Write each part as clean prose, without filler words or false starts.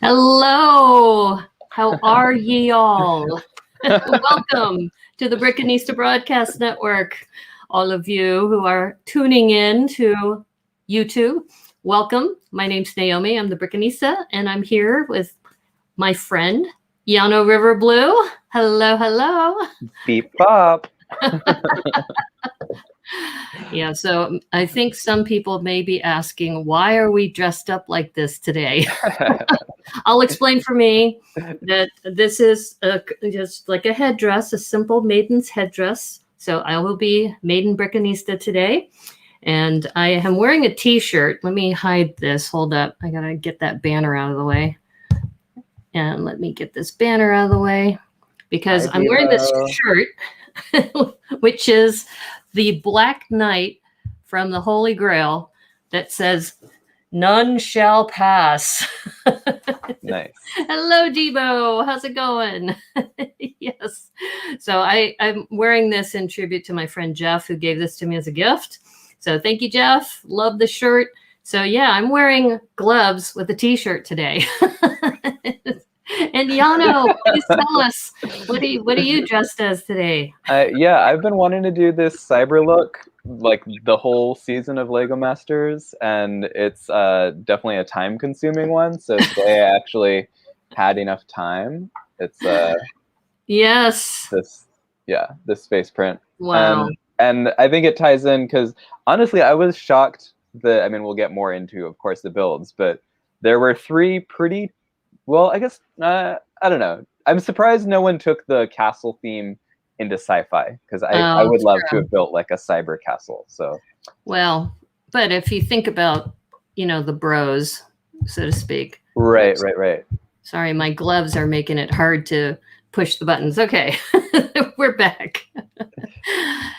Hello. How are ye all? Welcome to the Brickanista Broadcast Network. All of you who are tuning in to YouTube, welcome. My name's Naomi. I'm the Brickanista, and I'm here with my friend, Yano River Blue. Hello, hello. Beep bop. Yeah, so I think some people may be asking, why are we dressed up like this today? I'll explain for me that this is just like a headdress, a simple maiden's headdress. So I will be Maiden Brickanista today. And I am wearing a t-shirt. Let me hide this. Hold up. I got to get that banner out of the way. And let me get this banner out of the way because I'm wearing this shirt, which is the Black Knight from the Holy Grail that says, "None shall pass." Nice. Hello, Debo. How's it going? Yes. So I'm wearing this in tribute to my friend Jeff, who gave this to me as a gift. So thank you, Jeff. Love the shirt. So yeah, I'm wearing gloves with a t-shirt today. And Yano, please tell us, what are you dressed as today? Yeah, I've been wanting to do this cyber look like the whole season of Lego Masters, and it's definitely a time-consuming one. So today I actually had enough time. It's yes, this face print. Wow. And I think it ties in because honestly, I was shocked that we'll get more into, of course, the builds, but there were three pretty. Well, I guess, I don't know. I'm surprised no one took the castle theme into sci-fi, because I would love to have built like a cyber castle. So, well, but if you think about, the bros, so to speak. Right. Sorry, my gloves are making it hard to push the buttons. Okay, we're back.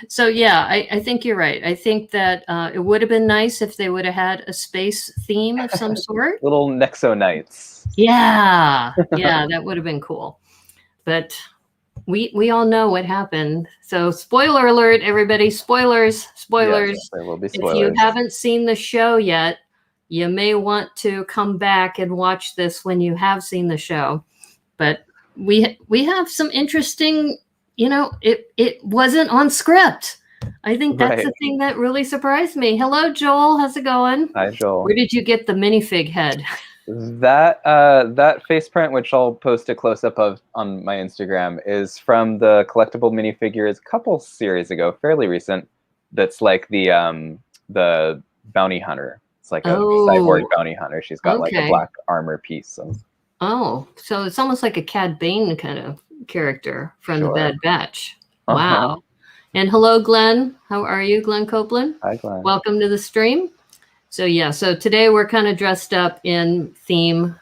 So yeah, I think you're right. I think that it would have been nice if they would have had a space theme of some sort. Little Nexo Knights. Yeah, that would have been cool. But we all know what happened. So spoiler alert, everybody. Spoilers. Yes, there will be spoilers. If you haven't seen the show yet, you may want to come back and watch this when you have seen the show. But we have some interesting, it wasn't on script. I think that's the thing that really surprised me. Hello, Joel. How's it going? Hi, Joel. Where did you get the minifig head? That face print, which I'll post a close-up of on my Instagram, is from the collectible minifigures a couple series ago, fairly recent. That's like the bounty hunter. It's like a cyborg bounty hunter. She's got like a black armor piece. So. Oh, so it's almost like a Cad Bane kind of character from the Bad Batch. Wow. And hello, Glenn. How are you, Glenn Copeland? Hi, Glenn. Welcome to the stream. So yeah, so today we're kind of dressed up in theme,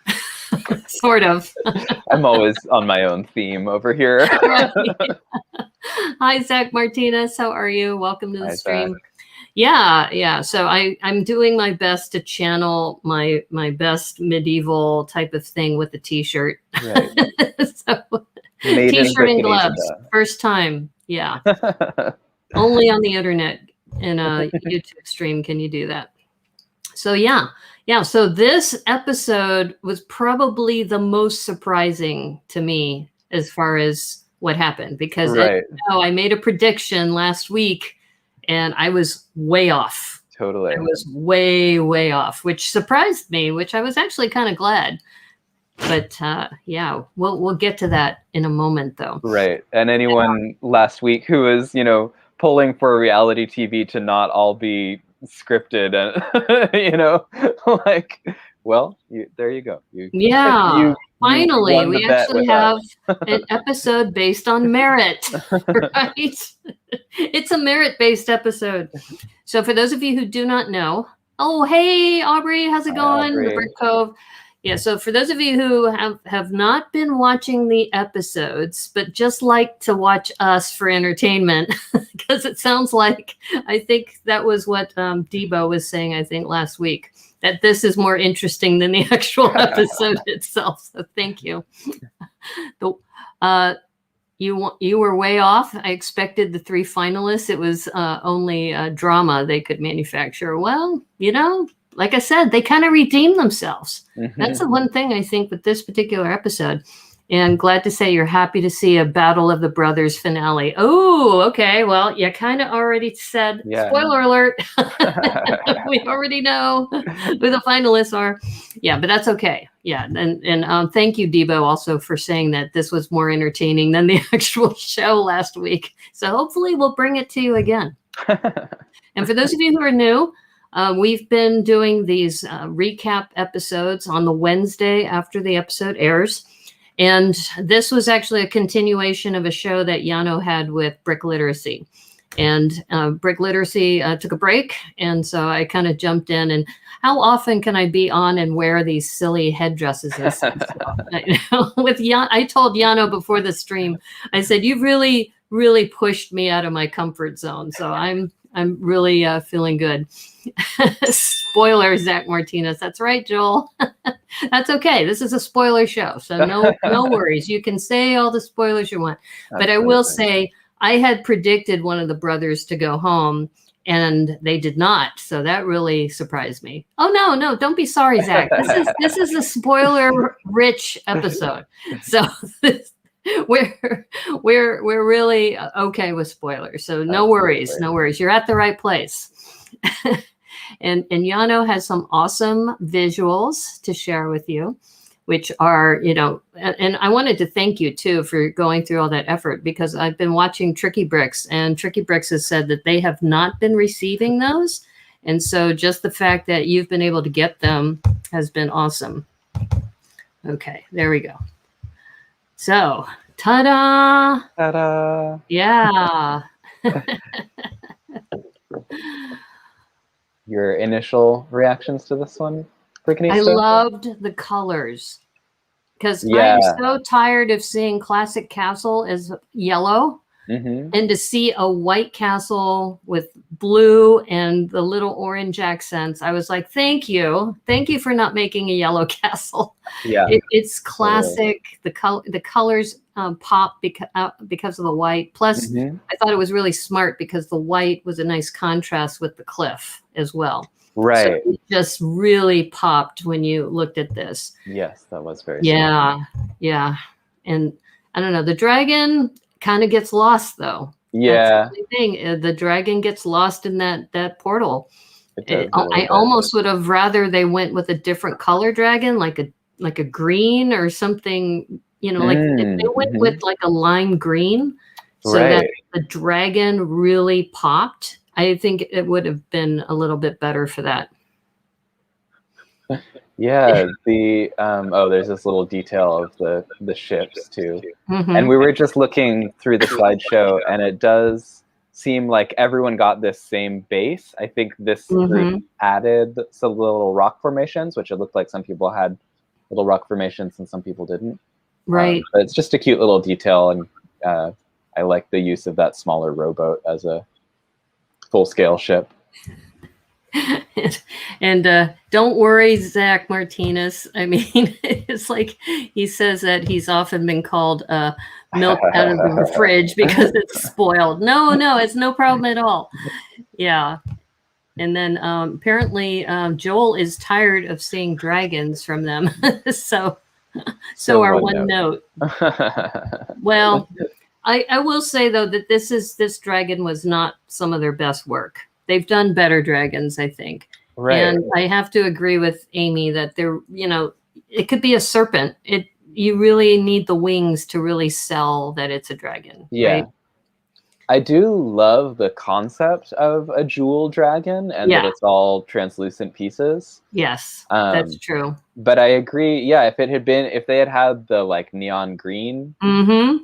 sort of. I'm always on my own theme over here. Hi, Zach Martinez. How are you? Welcome to the stream. Zach. Yeah. So I'm doing my best to channel my best medieval type of thing with the t-shirt. Right. So, t-shirt and gloves. First time. Yeah. Only on the internet in a YouTube stream can you do that. So yeah. So this episode was probably the most surprising to me as far as what happened, because I made a prediction last week and I was way off. Totally. I was way off, which surprised me, which I was actually kind of glad. But yeah, we'll get to that in a moment, though. Right. And anyone last week who was, pulling for reality TV to not all be scripted, and there you go. Finally, we actually have an episode based on merit, right? It's a merit-based episode. So for those of you who do not know, oh, hey, Aubrey, how's it going? The Brick Cove. Yeah, so for those of you who have not been watching the episodes, but just like to watch us for entertainment, because it sounds like, I think that was what Debo was saying, I think, last week, that this is more interesting than the actual episode itself. So thank you. You were way off. I expected the 3 finalists. It was only drama they could manufacture. Well, like I said, they kind of redeemed themselves. That's the one thing I think with this particular episode. And glad to say you're happy to see a Battle of the Brothers finale. Oh, okay. Well, you kind of already said, spoiler alert. We already know who the finalists are. Yeah, but that's okay. Yeah. And thank you, Debo, also for saying that this was more entertaining than the actual show last week. So hopefully we'll bring it to you again. And for those of you who are new, we've been doing these recap episodes on the Wednesday after the episode airs. And this was actually a continuation of a show that Yano had with Brick Literacy. And Brick Literacy took a break. And so I kind of jumped in. And how often can I be on and wear these silly headdresses and stuff? I told Yano before the stream, I said, you've really, really pushed me out of my comfort zone. So I'm really feeling good. Spoiler, Zach Martinez. That's right, Joel. That's okay. This is a spoiler show, so no worries. You can say all the spoilers you want. But I will say, I had predicted one of the brothers to go home, and they did not. So that really surprised me. Oh no! Don't be sorry, Zach. This is a spoiler-rich episode. So we're really okay with spoilers. So no worries. You're at the right place. And Yano has some awesome visuals to share with you, which are, and I wanted to thank you too for going through all that effort, because I've been watching Tricky Bricks, and Tricky Bricks has said that they have not been receiving those. And so just the fact that you've been able to get them has been awesome. Okay, there we go. So, ta-da! Ta-da! Yeah. Your initial reactions to this one, Brickanista? I loved the colors, because I'm so tired of seeing Classic Castle as yellow, and to see a white castle with blue and the little orange accents. I was like, thank you for not making a yellow castle. Yeah, it's classic. The colors pop because of the white. Plus, I thought it was really smart because the white was a nice contrast with the cliff as well. Right. So it just really popped when you looked at this. Yes, that was very smart. Yeah. And I don't know, the dragon kind of gets lost though. Yeah. That's the thing. The dragon gets lost in that portal. I almost would have rather they went with a different color dragon, like a green or something, like if they went with like a lime green, so that the dragon really popped. I think it would have been a little bit better for that. Yeah, there's this little detail of the ships too. And we were just looking through the slideshow, and it does seem like everyone got this same base. I think this group added some little rock formations, which it looked like some people had little rock formations and some people didn't. Right. But it's just a cute little detail, and I like the use of that smaller rowboat as a full-scale ship. And don't worry, Zach Martinez. I mean, it's like he says that he's often been called milk out of the fridge because it's spoiled. No, it's no problem at all. Yeah. And then apparently Joel is tired of seeing dragons from them. so our one note. Well, I will say though that this dragon was not some of their best work. They've done better dragons, I think. Right. And I have to agree with Amy that it could be a serpent. You really need the wings to really sell that it's a dragon. Yeah. Right? I do love the concept of a jewel dragon and that it's all translucent pieces. Yes, that's true. But I agree. Yeah, if they had had the like neon green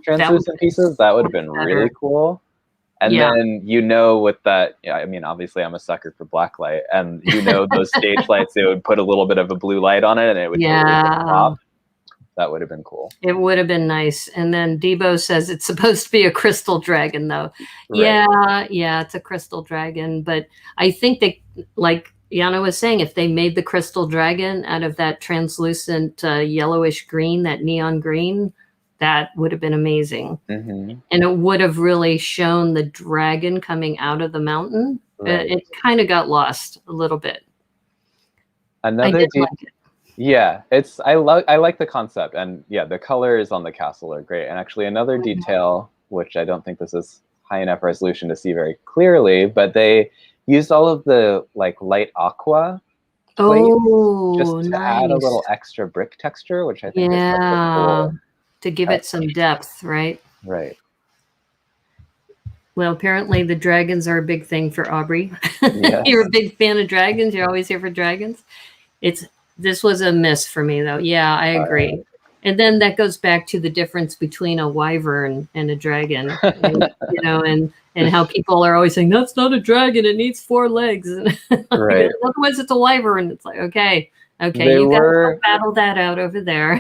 translucent pieces, that would have been really cool. And then, with that, I mean, obviously I'm a sucker for black light, and those stage lights, they would put a little bit of a blue light on it and it would pop. That would have been cool. It would have been nice. And then Debo says it's supposed to be a crystal dragon though. Right. Yeah, it's a crystal dragon. But I think they, like Yana was saying, if they made the crystal dragon out of that translucent yellowish green, that neon green, that would have been amazing. And it would have really shown the dragon coming out of the mountain. Right. It kind of got lost a little bit. I did like it. Yeah, I like the concept, and yeah, the colors on the castle are great. And actually, another detail, which I don't think this is high enough resolution to see very clearly, but they used all of the like light aqua plates just Oh, to add a nice. little extra brick texture, which I think is such a Yeah, cool to give it some depth, right? right. Well, apparently the dragons are a big thing for Aubrey. Yes. You're a big fan of dragons. You're always here for dragons. This was a miss for me, though. Yeah, I agree. And then that goes back to the difference between a wyvern and a dragon, and, you know, and how people are always saying that's not a dragon; it needs 4 legs. Right. Otherwise, it's a wyvern. It's like okay, They you guys were- go battle that out over there.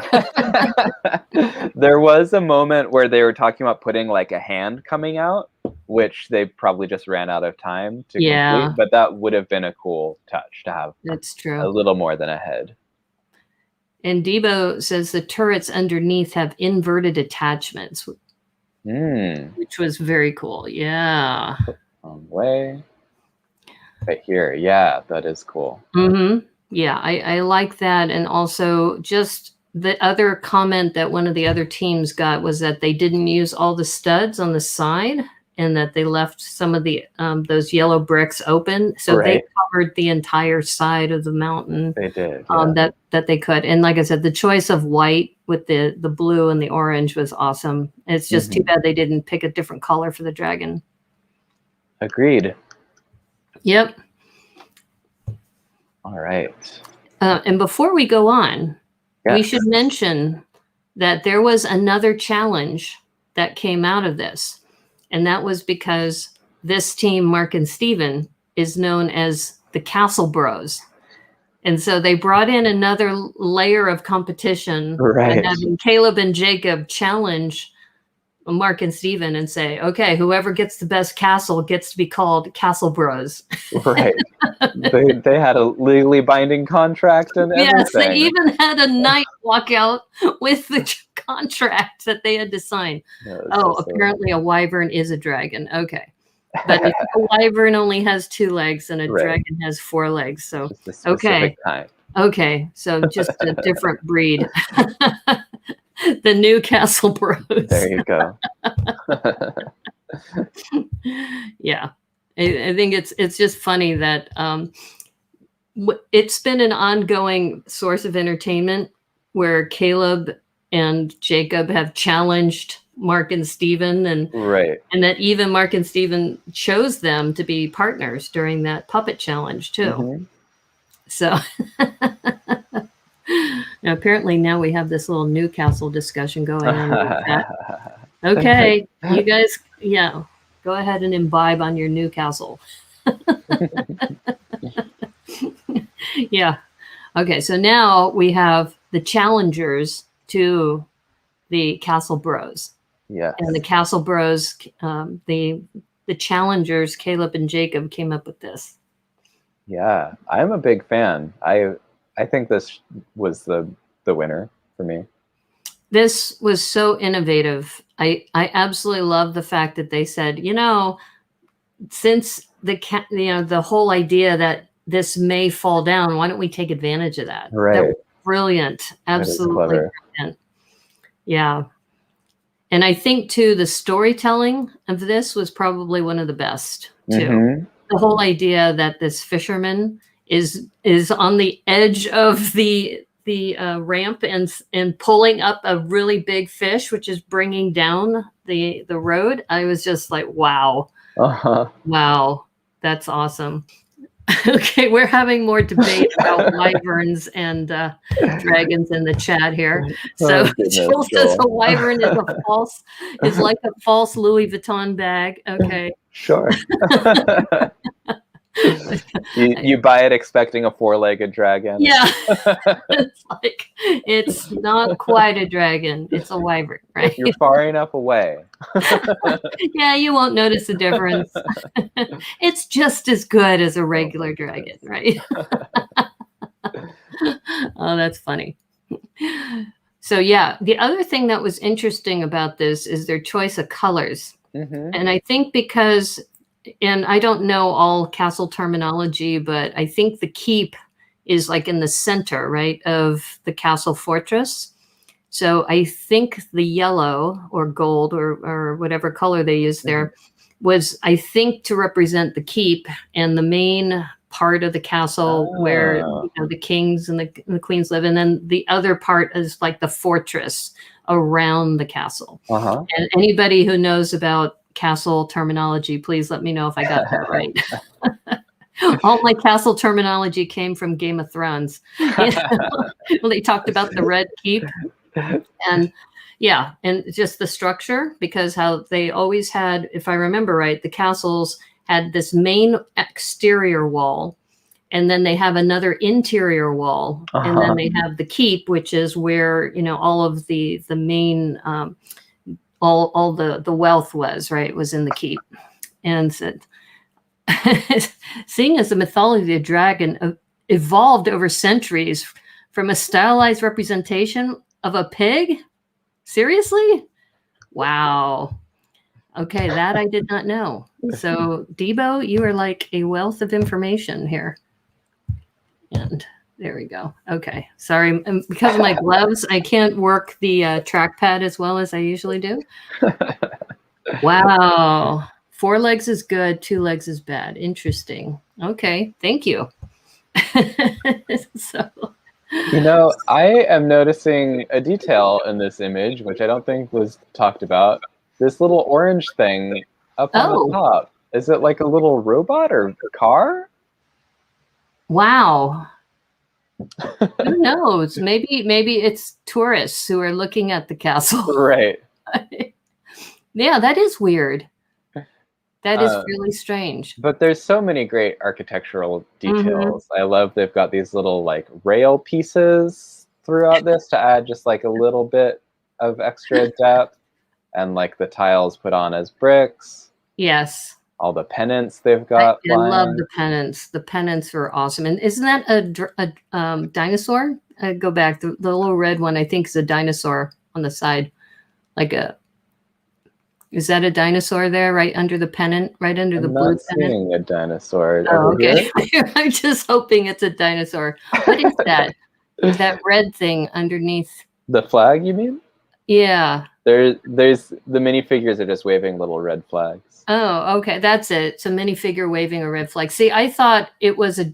There was a moment where they were talking about putting like a hand coming out, which they probably just ran out of time to complete. But that would have been a cool touch to have. That's true. A little more than a head. And Debo says the turrets underneath have inverted attachments, which was very cool. Yeah. Way. Right here. Yeah, that is cool. Yeah, I like that. And also just the other comment that one of the other teams got was that they didn't use all the studs on the side and that they left some of the those yellow bricks open. So they covered the entire side of the mountain. They did. That they could. And like I said, the choice of white with the blue and the orange was awesome. It's just too bad they didn't pick a different color for the dragon. Agreed. Yep. All right. And before we go on, we should mention that there was another challenge that came out of this. And that was because this team, Mark and Steven, is known as the Castle Bros. And so they brought in another layer of competition and having Caleb and Jacob challenge Mark and Steven and say, okay, whoever gets the best castle gets to be called Castle Bros. Right. they had a legally binding contract and everything. Yes, they even had a knight walk out with the contract that they had to sign. Apparently a wyvern is a dragon. Okay. But if a wyvern only has 2 legs and a dragon has 4 legs. So, okay. Okay. So just a different breed. The new Castle Bros. There you go. Yeah. I think it's just funny that it's been an ongoing source of entertainment where Caleb and Jacob have challenged Mark and Steven and that even Mark and Steven chose them to be partners during that puppet challenge too. So now, apparently now we have this little Newcastle discussion going on. Okay, you guys, go ahead and imbibe on your Newcastle. Yeah. Okay, so now we have the challengers to the Castle Bros. Yeah. And the Castle Bros, the challengers, Caleb and Jacob, came up with this. Yeah, I'm a big fan. I think this was the winner for me. This was so innovative. I absolutely love the fact that they said, since the whole idea that this may fall down, why don't we take advantage of that? Right. That was brilliant. Absolutely brilliant. Yeah. And I think too, the storytelling of this was probably one of the best too. The whole idea that this fisherman is on the edge of the ramp and pulling up a really big fish, which is bringing down the road. I was just like, wow. Wow, that's awesome. Okay, we're having more debate about wyverns and dragons in the chat here. So Joel says a wyvern is like a false Louis Vuitton bag. Okay. Sure. You buy it expecting a 4-legged dragon. Yeah. It's not quite a dragon. It's a wyvern, right? If you're far enough away. Yeah, you won't notice the difference. It's just as good as a regular dragon, right? Oh, that's funny. So yeah, the other thing that was interesting about this is their choice of colors. And I think because, and I don't know all castle terminology, but I think the keep is like in the center, right, of the castle fortress. So I think the yellow or gold or whatever color they used there was, I think, to represent the keep and the main part of the castle where the kings and the queens live. And then the other part is like the fortress around the castle. And anybody who knows about castle terminology, please let me know if I got that right. All my castle terminology came from Game of Thrones. When they talked about the Red Keep. And yeah, and just the structure, because how they always had, if I remember right, the castles had this main exterior wall, and then they have another interior wall, and then they have the keep, which is where, all of the main, all the wealth was, right, was in the keep. And said, seeing as the mythology of the dragon evolved over centuries from a stylized representation of a pig? Seriously? Wow. Okay, that I did not know. So, Debo, you are like a wealth of information here. And there we go. Okay. Sorry. Because of my gloves, I can't work the trackpad as well as I usually do. Wow. 4 legs is good. 2 legs is bad. Interesting. Okay. Thank you. So... I am noticing a detail in this image, which I don't think was talked about. This little orange thing up on the top. Is it like a little robot or car? Wow. Who knows? Maybe it's tourists who are looking at the castle. Right. Yeah, that is weird. That is really strange. But there's so many great architectural details. I love they've got these little like rail pieces throughout this to add just like a little bit of extra depth, and like the tiles put on as bricks. Yes. All the pennants they've got. I love the pennants. The pennants are awesome. And isn't that a dinosaur? Go back. The little red one, I think, is a dinosaur on the side. Is that a dinosaur there, right under the pennant, right under the blue pennant? I'm not seeing a dinosaur. Oh, okay. I'm just hoping it's a dinosaur. What is that? That red thing underneath? The flag, you mean? Yeah. There's the minifigures are just waving little red flags. Oh, okay. That's it. It's a minifigure waving a red flag. See, I thought it was a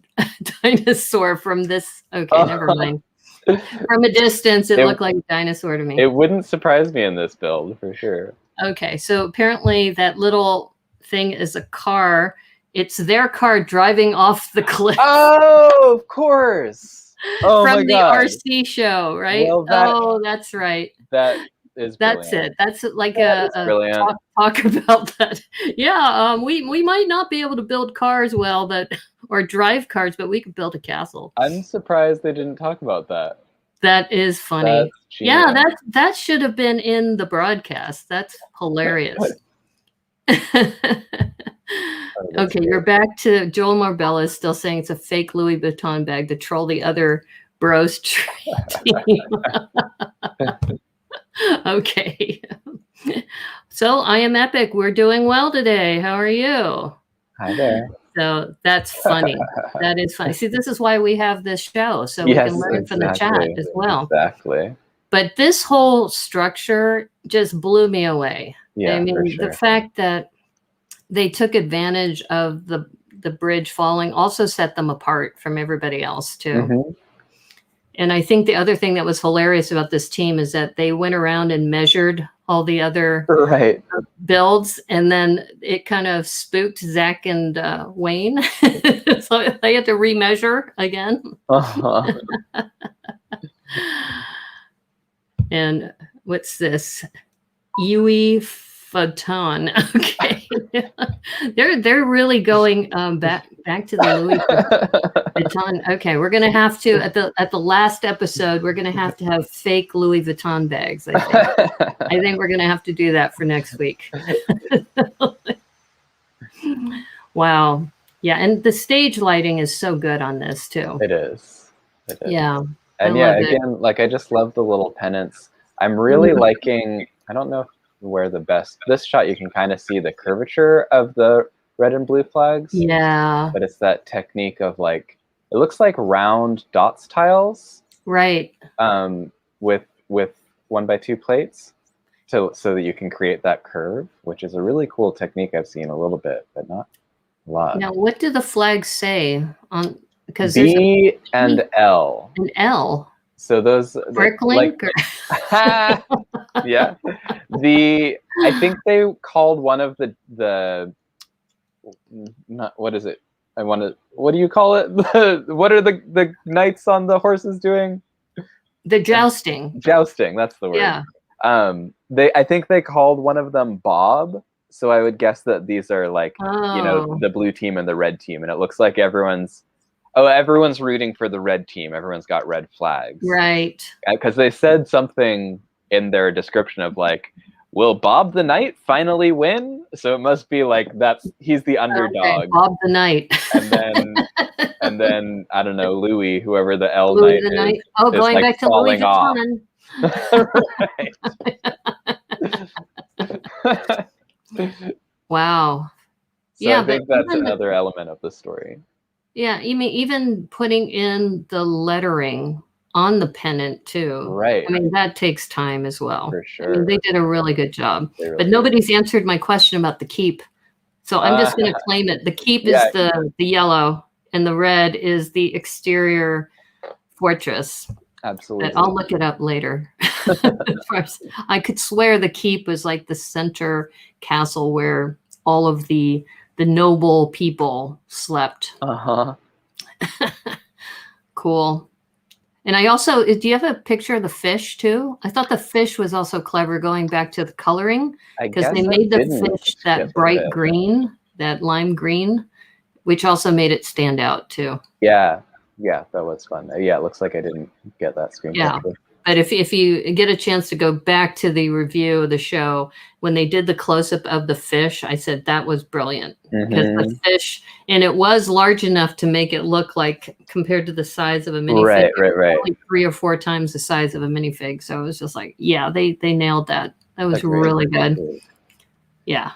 dinosaur from this. Okay, never mind. From a distance, it looked like a dinosaur to me. It wouldn't surprise me in this build, for sure. Okay, so apparently that little thing is a car. It's their car driving off the cliff. Oh, of course. Oh, from the RC show, right? Well, that's right. That is That's brilliant. it. That's like a talk about that. Yeah, we might not be able to build cars well, or drive cars, but we could build a castle. I'm surprised they didn't talk about that. That is funny. Yeah, that should have been in the broadcast. That's hilarious. Okay, you're back to Joel Marbella is still saying it's a fake Louis Vuitton bag to troll the other bros team. Okay. So I am Epic. We're doing well today. How are you? Hi there. So that's funny. That is funny. See, this is why we have this show, so we can learn from the chat as well. Exactly. But this whole structure just blew me away. Yeah, I mean, the fact that they took advantage of the bridge falling also set them apart from everybody else too. And I think the other thing that was hilarious about this team is that they went around and measured all the other builds, and then it kind of spooked Zach and Wayne. So they had to remeasure again. And what's this? E11. Okay. They're really going back to the Louis Vuitton. Okay, we're gonna have to at the last episode, we're gonna have to have fake Louis Vuitton bags. I think we're gonna have to do that for next week. Wow. Yeah, and the stage lighting is so good on this too. It is. Yeah. And yeah, again, like I just love the little pennants. I'm really liking, I don't know where this shot you can kind of see the curvature of the red and blue flags. Yeah. But it's that technique of like it looks like round dots tiles. Right. With 1x2 plates, so that you can create that curve, which is a really cool technique I've seen a little bit, but not a lot. Now, what do the flags say on? Because B and L. An L. So those Bricklink, yeah. I think they called one of the not what is it? What do you call it? What are the knights on the horses doing? The jousting. Jousting, that's the word. Yeah. I think they called one of them Bob. So I would guess that these are like, the blue team and the red team, and it looks like everyone's rooting for the red team. Everyone's got red flags. Right. Because they said something in their description of like, will Bob the Knight finally win? So it must be like he's the underdog. Okay, Bob the Knight. and then I don't know, Louis, whoever the L Louis Knight the Knight. is. Oh, going like back to Louis Vuitton. Right. Wow. So Yeah, I think that's another element of the story. Yeah, even putting in the lettering on the pennant too. Right. I mean, that takes time as well. For sure. I mean, they did a really good job. Really but nobody's answered my question about the keep. So I'm just going to claim it. The keep is the yellow, and the red is the exterior fortress. Absolutely. But I'll look it up later. I could swear the keep was like the center castle where all of the noble people slept. Cool. And I also, do you have a picture of the fish too? I thought the fish was also clever, going back to the coloring, because they made the fish that bright green, that lime green, which also made it stand out too. Yeah, that was fun. Yeah, it looks like I didn't get that screen capture. But if you get a chance to go back to the review of the show, when they did the close-up of the fish, I said that was brilliant. Because the fish, and it was large enough to make it look like, compared to the size of a minifig, right. Like 3 or 4 times the size of a minifig. So it was just like, yeah, they nailed that. That was really good. Yeah.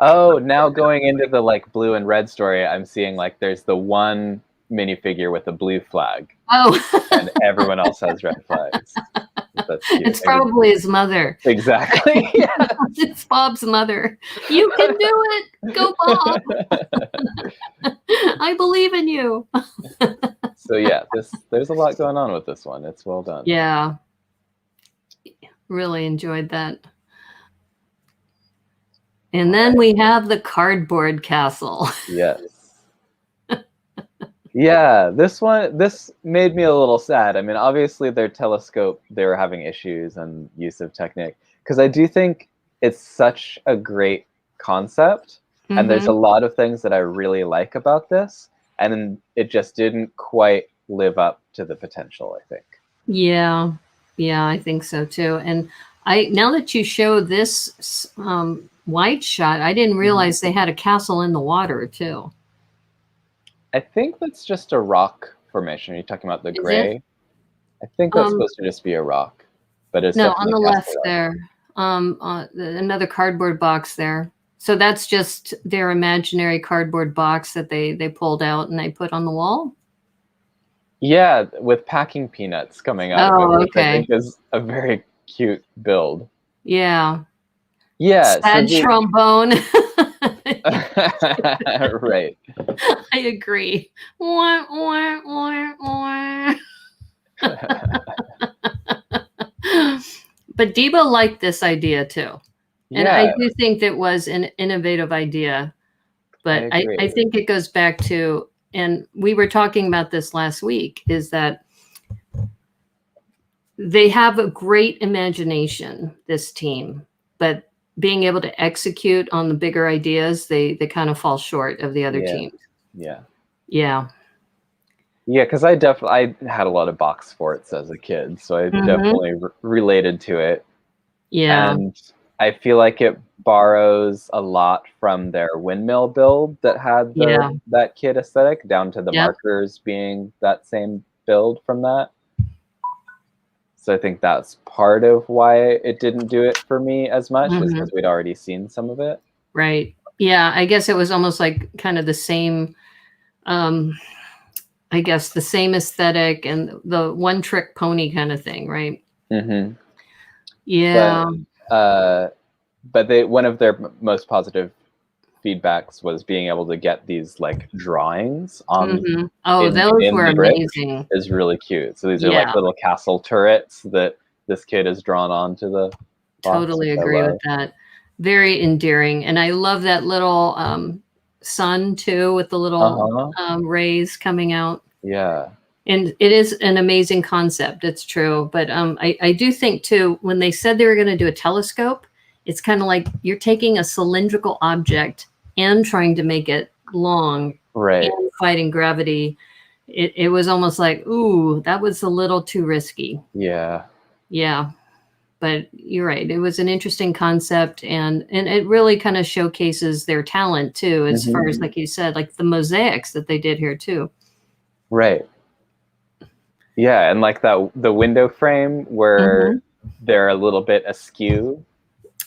Oh, now going into the like blue and red story, I'm seeing like there's the one minifigure with a blue flag. Oh. And everyone else has red flags. That's cute. It's probably his mother. Exactly. Yeah. It's Bob's mother. You can do it. Go, Bob. I believe in you. So yeah, there's a lot going on with this one. It's well done. Yeah. Really enjoyed that. And then we have the cardboard castle. Yes. Yeah, this made me a little sad. I mean, obviously their telescope, they were having issues and use of technique, because I do think it's such a great concept, and there's a lot of things that I really like about this, and it just didn't quite live up to the potential, I think. Yeah, I think so too. And now that you show this wide shot, I didn't realize they had a castle in the water too. I think that's just a rock formation. Are you talking about the gray? I think that's supposed to just be a rock, but it's no on the left there. Another cardboard box there. So that's just their imaginary cardboard box that they pulled out and they put on the wall. Yeah, with packing peanuts coming out. Oh, which I think is a very cute build. Yeah. Yeah. Sad trombone. Right. I agree. Wah, wah, wah, wah. But Debo liked this idea too. And I do think that was an innovative idea. But I think it goes back to, and we were talking about this last week, is that they have a great imagination, this team, but being able to execute on the bigger ideas, they kind of fall short of the other teams. Yeah, because I had a lot of box forts as a kid, so I definitely related to it. Yeah. And I feel like it borrows a lot from their windmill build that had that kid aesthetic, down to the markers being that same build from that. So I think that's part of why it didn't do it for me as much, is because we'd already seen some of it. Right. Yeah, I guess it was almost like kind of the same I guess, the same aesthetic and the one trick pony kind of thing, right? Mm-hmm. Yeah. But one of their most positive feedbacks was being able to get these like drawings on Mm-hmm. Oh, those in were the bricks amazing. is really cute. So these are Yeah. like little castle turrets that this kid has drawn onto the box, Totally which I agree with love. that. Very endearing. And I love that little sun too, with the little Uh-huh. rays coming out. Yeah. And it is an amazing concept. It's true. But I do think too, when they said they were going to do a telescope, it's kind of like you're taking a cylindrical object and trying to make it long Right. and fighting gravity. It was almost like, ooh, that was a little too risky. Yeah. Yeah. But you're right. It was an interesting concept, and it really kind of showcases their talent too, as far as, like you said, like the mosaics that they did here too. Right. Yeah, and like the window frame where they're a little bit askew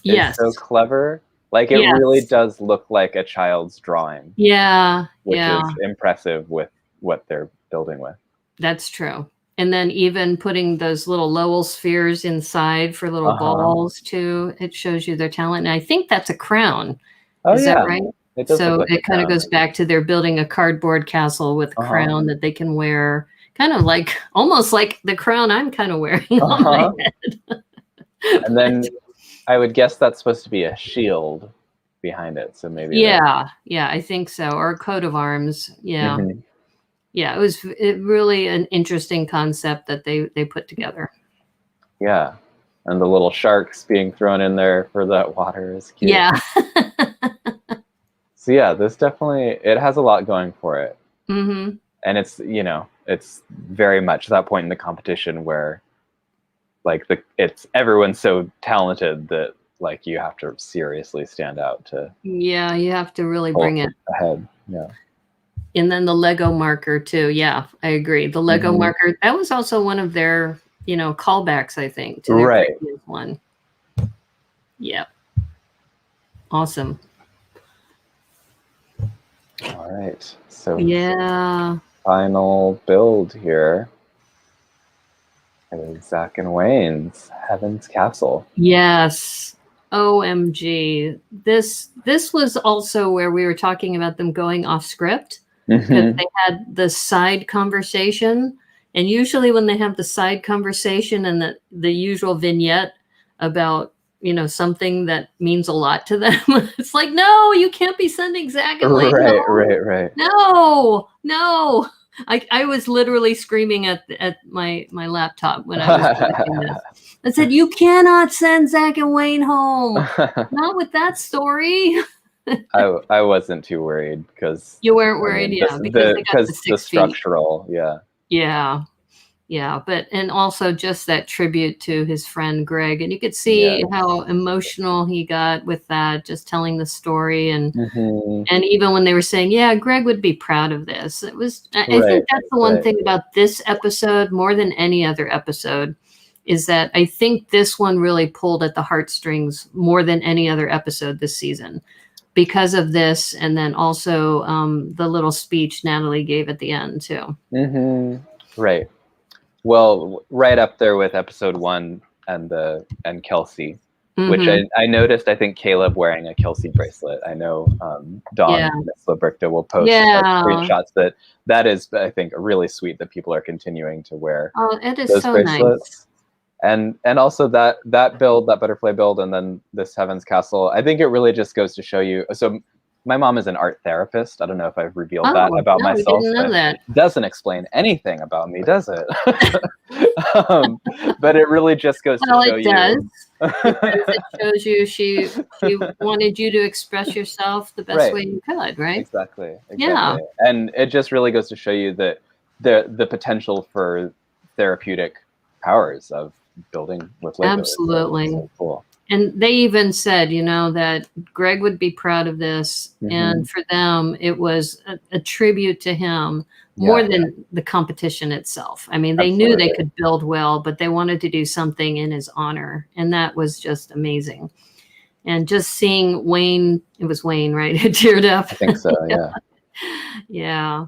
is so clever. Like it really does look like a child's drawing. Yeah. Which Yeah. is impressive with what they're building with. That's true. And then even putting those little Lowell spheres inside for little balls too, it shows you their talent. And I think that's a crown. Oh, Is that right? It does So look like it kind of goes back to they're building a cardboard castle with a crown that they can wear, kind of like almost like the crown I'm kind of wearing on my head. And then I would guess that's supposed to be a shield behind it. So maybe yeah, I think so. Or a coat of arms. Yeah. Yeah, it was really an interesting concept that they put together. Yeah. And the little sharks being thrown in there for that water is cute. Yeah. So yeah, this definitely, it has a lot going for it. Mm-hmm. And it's, it's very much that point in the competition where like it's everyone's so talented that like you have to seriously stand out to. Yeah, you have to really bring it ahead. Yeah. And then the Lego marker too. Yeah, I agree. The Lego marker, that was also one of their, callbacks, I think, to their previous one. Yeah. Awesome. All right. So yeah. Final build here is Zach and Wayne's Heaven's Castle. Yes. OMG. This was also where we were talking about them going off script. Because they had the side conversation, and usually when they have the side conversation and the usual vignette about something that means a lot to them, it's like, no, you can't be sending Zach and Wayne. Right. No. I was literally screaming at my laptop when I was watching this. I said, you cannot send Zach and Wayne home. Not with that story. I wasn't too worried because you weren't worried, because the structural, but and also just that tribute to his friend Greg, and you could see how emotional he got with that, just telling the story, and even when they were saying, Greg would be proud of this. It was, I think that's the one thing about this episode more than any other episode, is that I think this one really pulled at the heartstrings more than any other episode this season. Because of this, and then also the little speech Natalie gave at the end too. Right. Well, right up there with episode 1 and Kelsey, which I noticed. I think Caleb wearing a Kelsey bracelet. I know Dawn Labricta will post screenshots that is, I think, really sweet that people are continuing to wear. Oh, it is those so bracelets. Nice. And also that build, that butterfly build, and then this Heaven's Castle, I think it really just goes to show you. So my mom is an art therapist. I don't know if I've revealed that about myself. We didn't know that. It doesn't explain anything about me, does it? But it really just goes to show you. It does. It shows you she wanted you to express yourself the best way you could, right? Exactly. Yeah. And it just really goes to show you that the potential for therapeutic powers of building with Lego. Absolutely. So cool. And they even said, that Greg would be proud of this. And for them, it was a tribute to him more than the competition itself. I mean, they knew they could build well, but they wanted to do something in his honor. And that was just amazing. And just seeing Wayne, it was Wayne, right? Who teared up. I think so, yeah.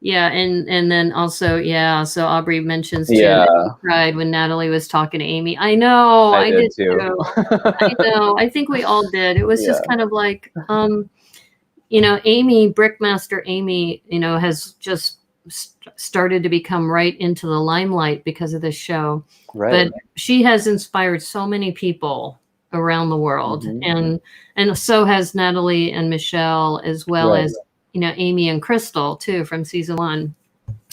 Yeah, and then also, yeah, so Aubrey mentions too Yeah, that she cried when Natalie was talking to Amy. I know, I I did did too. too. I know. I think we all did. It was Yeah. just kind of like, you know, Amy, Brickmaster Amy, you know, has just started to become right into the limelight because of this show. Right. But she has inspired so many people around the world, Mhm. and so has Natalie and Michelle, as well Right. as, you know, Amy and Crystal too from season 1.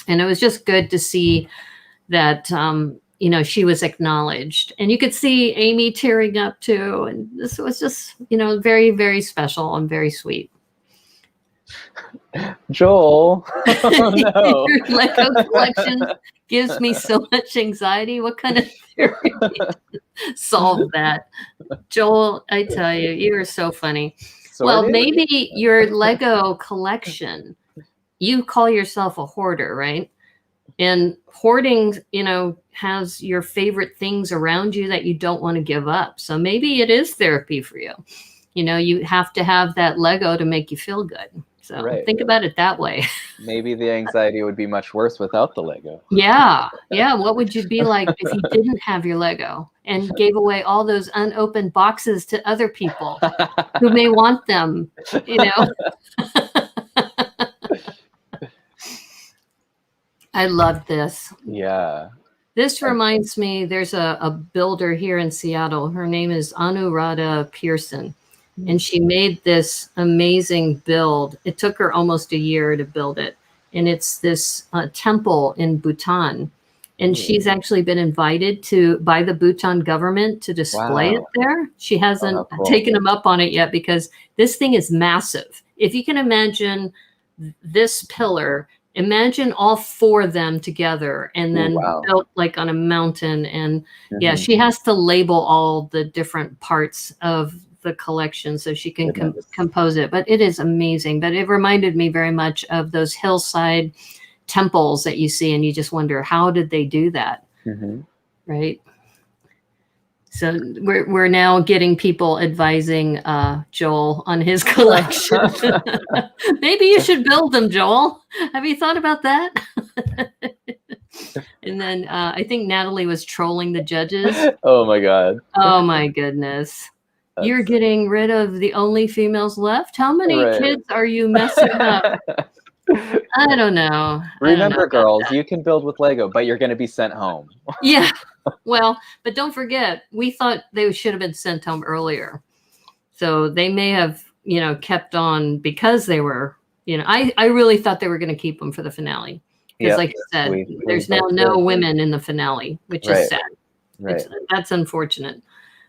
And it was just good to see that, you know, she was acknowledged, and you could see Amy tearing up too. And this was just, you know, very, very special and very sweet. Joel. Oh no. Your Lego collection gives me so much anxiety. What kind of theory solve that? Joel, I tell you, you are so funny. Well, Sorted? maybe your Lego collection, you call yourself a hoarder, right? And hoarding, you know, has your favorite things around you that you don't want to give up. So maybe it is therapy for you. You know, you have to have that Lego to make you feel good. So Right. think about it that way. Maybe the anxiety would be much worse without the Lego. Yeah. Yeah. What would you be like if you didn't have your Lego and gave away all those unopened boxes to other people who may want them, you know? I love this. Yeah. This reminds me, there's a builder here in Seattle. Her name is Anuradha Pearson, and she made this amazing build. It took her almost a year to build it, and it's this temple in Bhutan. And she's actually been invited by the Bhutan government to display it Wow. there. She hasn't how cool. taken them up on it yet because this thing is massive. If you can imagine this pillar, imagine all 4 of them together and then Wow. built like on a mountain. And yeah, Mhm. she has to label all the different parts of the collection so she can Goodness. compose it. But it is amazing. But it reminded me very much of those hillside temples that you see, and you just wonder, how did they do that? Mhm. Right? So we're now getting people advising Joel on his collection. Maybe you should build them, Joel. Have you thought about that? And then I think Natalie was trolling the judges. Oh my God. Oh my goodness. You're That's getting rid of the only females left? How many right. kids are you messing up? I don't know. Remember, about girls, that. you can build with Lego, but you're going to be sent home. Yeah. Well, but don't forget, we thought they should have been sent home earlier. So they may have, you know, kept on because they were, you know, I really thought they were going to keep them for the finale. Because Yep. like I said, We there's now both no did. women in the finale, which Right. is sad. Right. That's unfortunate.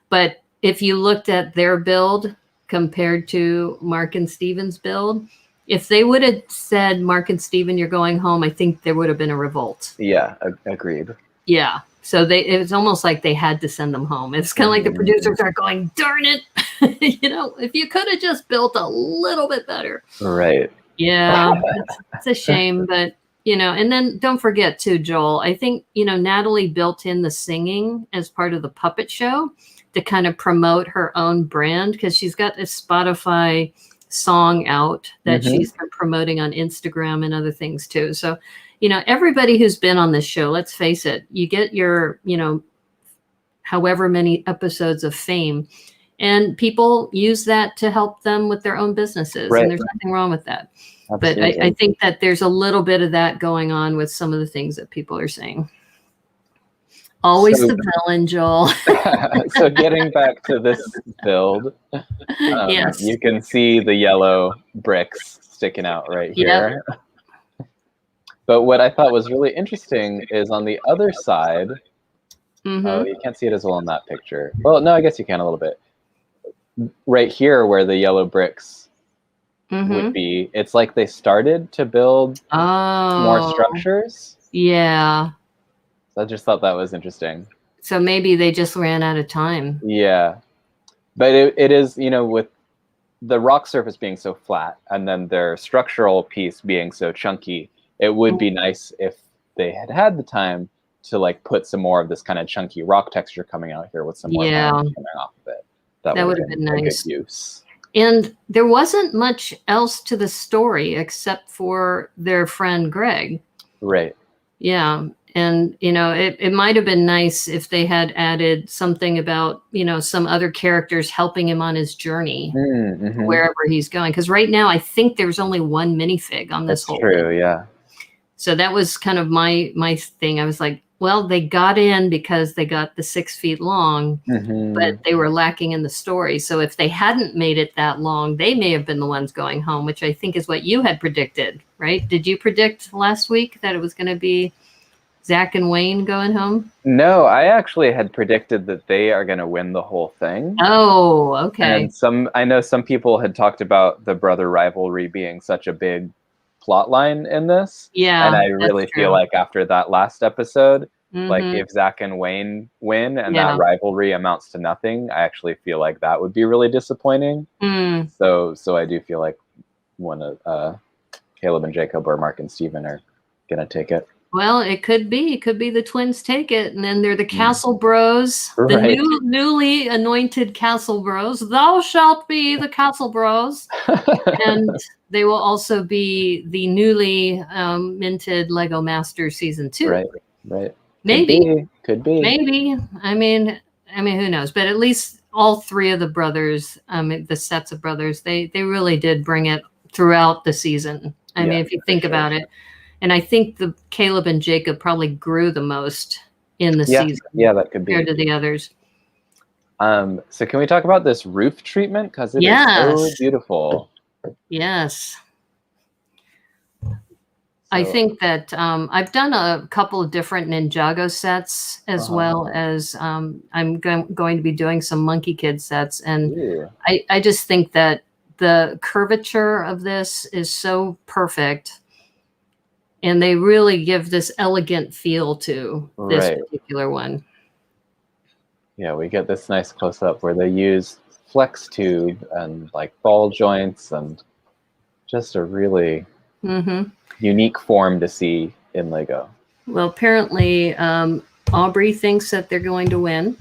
But if you looked at their build compared to Mark and Steven's build, if they would have said, Mark and Steven, you're going home, I think there would have been a revolt. Yeah, agreed. Yeah. So it was almost like they had to send them home. It's kind of like the producers are going, darn it. You know, if you could have just built a little bit better. Right. Yeah. It's a shame, but you know, and then don't forget too, Joel, I think, you know, Natalie built in the singing as part of the puppet show to kind of promote her own brand, because she's got this Spotify song out that she's been promoting on Instagram and other things too. So, you know, everybody who's been on this show, let's face it, you get your, you know, however many episodes of fame, and people use that to help them with their own businesses. Right. And there's nothing wrong with that. Absolutely. But I think that there's a little bit of that going on with some of the things that people are saying. Always So- the villain, Joel. So getting back to this build, Yes. you can see the yellow bricks sticking out right here. But what I thought was really interesting is on the other side. Oh, you can't see it as well in that picture. Well, no, I guess you can a little bit. Right here where the yellow bricks would be, it's like they started to build more structures. Yeah. So I just thought that was interesting. So maybe they just ran out of time. Yeah. But it is, you know, with the rock surface being so flat and then their structural piece being so chunky, it would be nice if they had the time to like put some more of this kind of chunky rock texture coming out here with some more bones coming off of it. That would have been nice. A good use. And there wasn't much else to the story except for their friend Greg. Right. Yeah. And, it might have been nice if they had added something about, some other characters helping him on his journey Mm-hmm. wherever he's going. Because right now, I think there's only one minifig on this That's whole true, thing. yeah. So that was kind of my thing. I was like, well, they got in because they got the 6 feet long, but they were lacking in the story. So if they hadn't made it that long, they may have been the ones going home, which I think is what you had predicted, right? Did you predict last week that it was going to be Zach and Wayne going home? No, I actually had predicted that they are going to win the whole thing. Oh, okay. And I know some people had talked about the brother rivalry being such a big plot line in this. Yeah, and I really feel like after that last episode, like if Zach and Wayne win and that rivalry amounts to nothing, I actually feel like that would be really disappointing. So I do feel like one of Caleb and Jacob or Mark and Steven are gonna take it. Well, it could be the twins take it, and then they're the Castle Bros, the newly anointed Castle Bros. Thou shalt be the Castle Bros, and they will also be the newly minted Lego Master Season 2. Right. Maybe. Could be. Maybe. I mean, who knows? But at least all three of the brothers, the sets of brothers, they really did bring it throughout the season. I mean, if you think about it. And I think the Caleb and Jacob probably grew the most in the season. Yeah, that could be. Compared to the others. So can we talk about this roof treatment? Because it is so beautiful. Yes. I think that I've done a couple of different Ninjago sets as well as I'm going to be doing some Monkey Kid sets. And I just think that the curvature of this is so perfect. And they really give this elegant feel to this particular one. Yeah, we get this nice close-up where they use flex tube and like ball joints and just a really unique form to see in Lego. Well, apparently Aubrey thinks that they're going to win.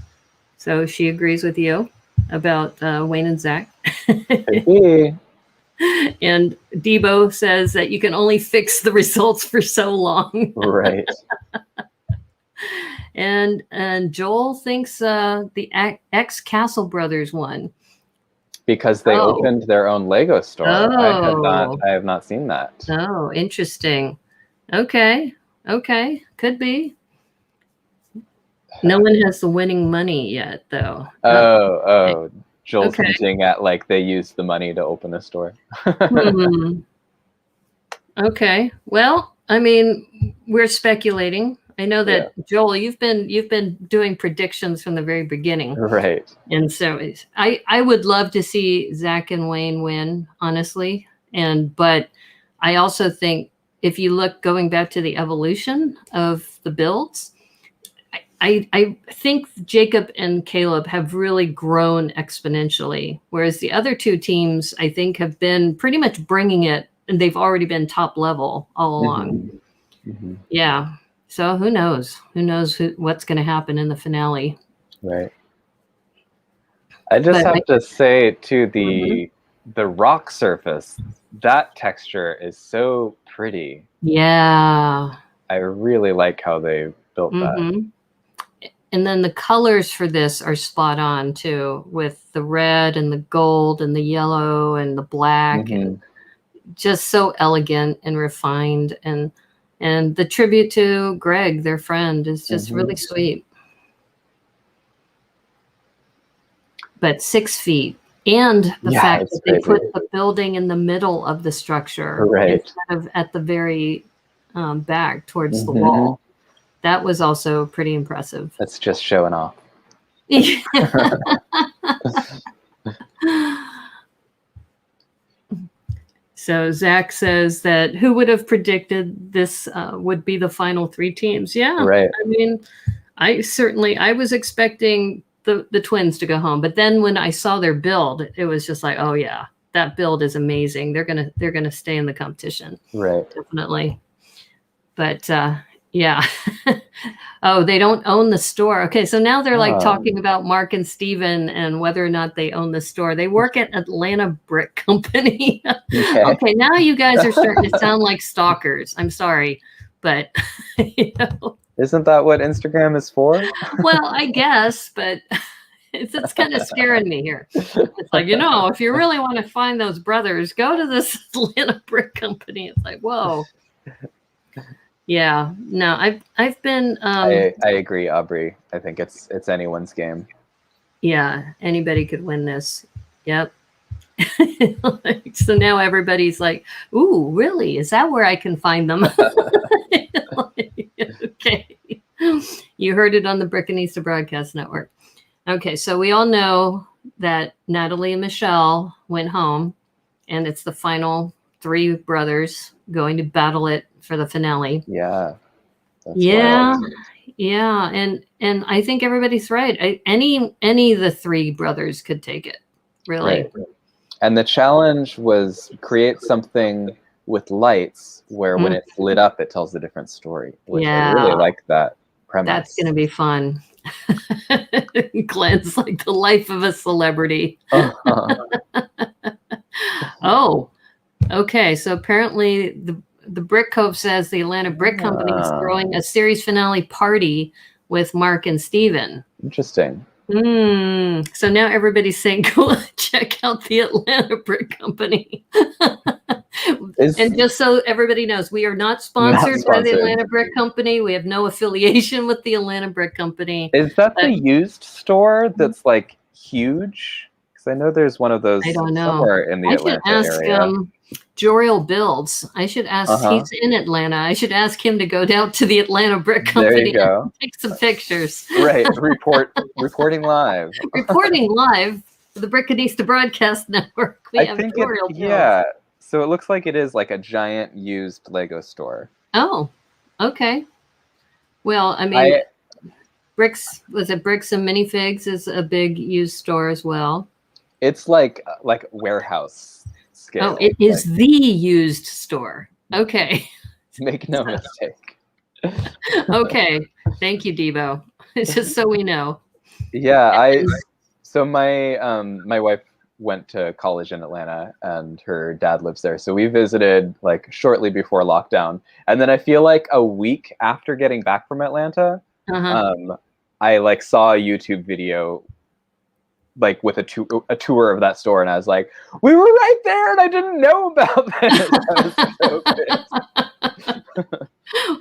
So she agrees with you about Wayne and Zach. Could be. And Debo says that you can only fix the results for so long. Right. And Joel thinks the ex-Castle Brothers won. Because they opened their own Lego store. I have not seen that. Oh, interesting. Okay. Could be. No one has the winning money yet, though. Oh. Joel's hinting at like they used the money to open a store. Okay. Well, I mean, we're speculating. I know that Joel, you've been doing predictions from the very beginning. Right. And so I would love to see Zach and Wayne win, honestly. But I also think if you look going back to the evolution of the builds, I think Jacob and Caleb have really grown exponentially, whereas the other two teams, I think, have been pretty much bringing it, and they've already been top level all along. Yeah. So who knows? Who knows what's going to happen in the finale? Right. I just have to say, too, the rock surface, that texture is so pretty. Yeah. I really like how they built that. And then the colors for this are spot on too, with the red and the gold and the yellow and the black, and just so elegant and refined. And the tribute to Greg, their friend, is just really sweet. But 6 feet, and the fact that they put the building in the middle of the structure instead of at the very back towards the wall. That was also pretty impressive. That's just showing off. So Zach says that who would have predicted this would be the final 3 teams? Yeah. Right. I mean, I was expecting the twins to go home, but then when I saw their build, it was just like, oh yeah, that build is amazing. They're gonna stay in the competition. Right. Definitely. But Yeah. Oh, they don't own the store. Okay, so now they're like Oh, talking about Mark and Steven and whether or not they own the store. They work at Atlanta Brick Company. okay. Okay, now you guys are starting to sound like stalkers. I'm sorry, but you know, Isn't that what Instagram is for? well, I guess, but it's kind of scaring me here. It's like, if you really want to find those brothers, go to this Atlanta Brick Company. It's like, whoa. Yeah, no, I've been I agree, Aubrey. I think it's anyone's game. yeah, anybody could win this. Yep. So now everybody's like, ooh, really? Is that where I can find them? Okay. You heard it on the Brickanista Broadcast Network. Okay, so we all know that Natalie and Michelle went home, and it's the final 3 brothers going to battle it for the finale. Yeah. That's Yeah. wild. Yeah, and I think everybody's right. Any of the 3 brothers could take it, really. Right. And the challenge was create something with lights where when it's lit up, it tells a different story, which I really like that premise. That's going to be fun. Glenn's like the life of a celebrity. Oh, okay. So apparently the Brick Cove says the Atlanta Brick Company is throwing a series finale party with Mark and Steven. Interesting. So now everybody's saying, go check out the Atlanta Brick Company. And just so everybody knows, we are not sponsored by the Atlanta Brick Company. We have no affiliation with the Atlanta Brick Company. Is that the used store that's like huge? Because I know there's one of those somewhere in the Atlanta area. Joriel Builds. I should ask. He's in Atlanta. I should ask him to go down to the Atlanta Brick Company. There you go. And take some pictures. Right. Reporting live. Reporting live for the Brickanista Broadcast Network. We have Joriel Builds. Yeah. So it looks like it is like a giant used Lego store. Oh, okay. Well, I mean, Bricks and Minifigs is a big used store as well. It's like warehouse scale. Oh, it is the used store. Okay. Make no mistake. Okay. Thank you, Debo. Just so we know. Yeah, so my wife went to college in Atlanta and her dad lives there. So we visited like shortly before lockdown. And then I feel like a week after getting back from Atlanta, I like saw a YouTube video like with a tour of that store, and I was like, we were right there and I didn't know about this. I was so pissed.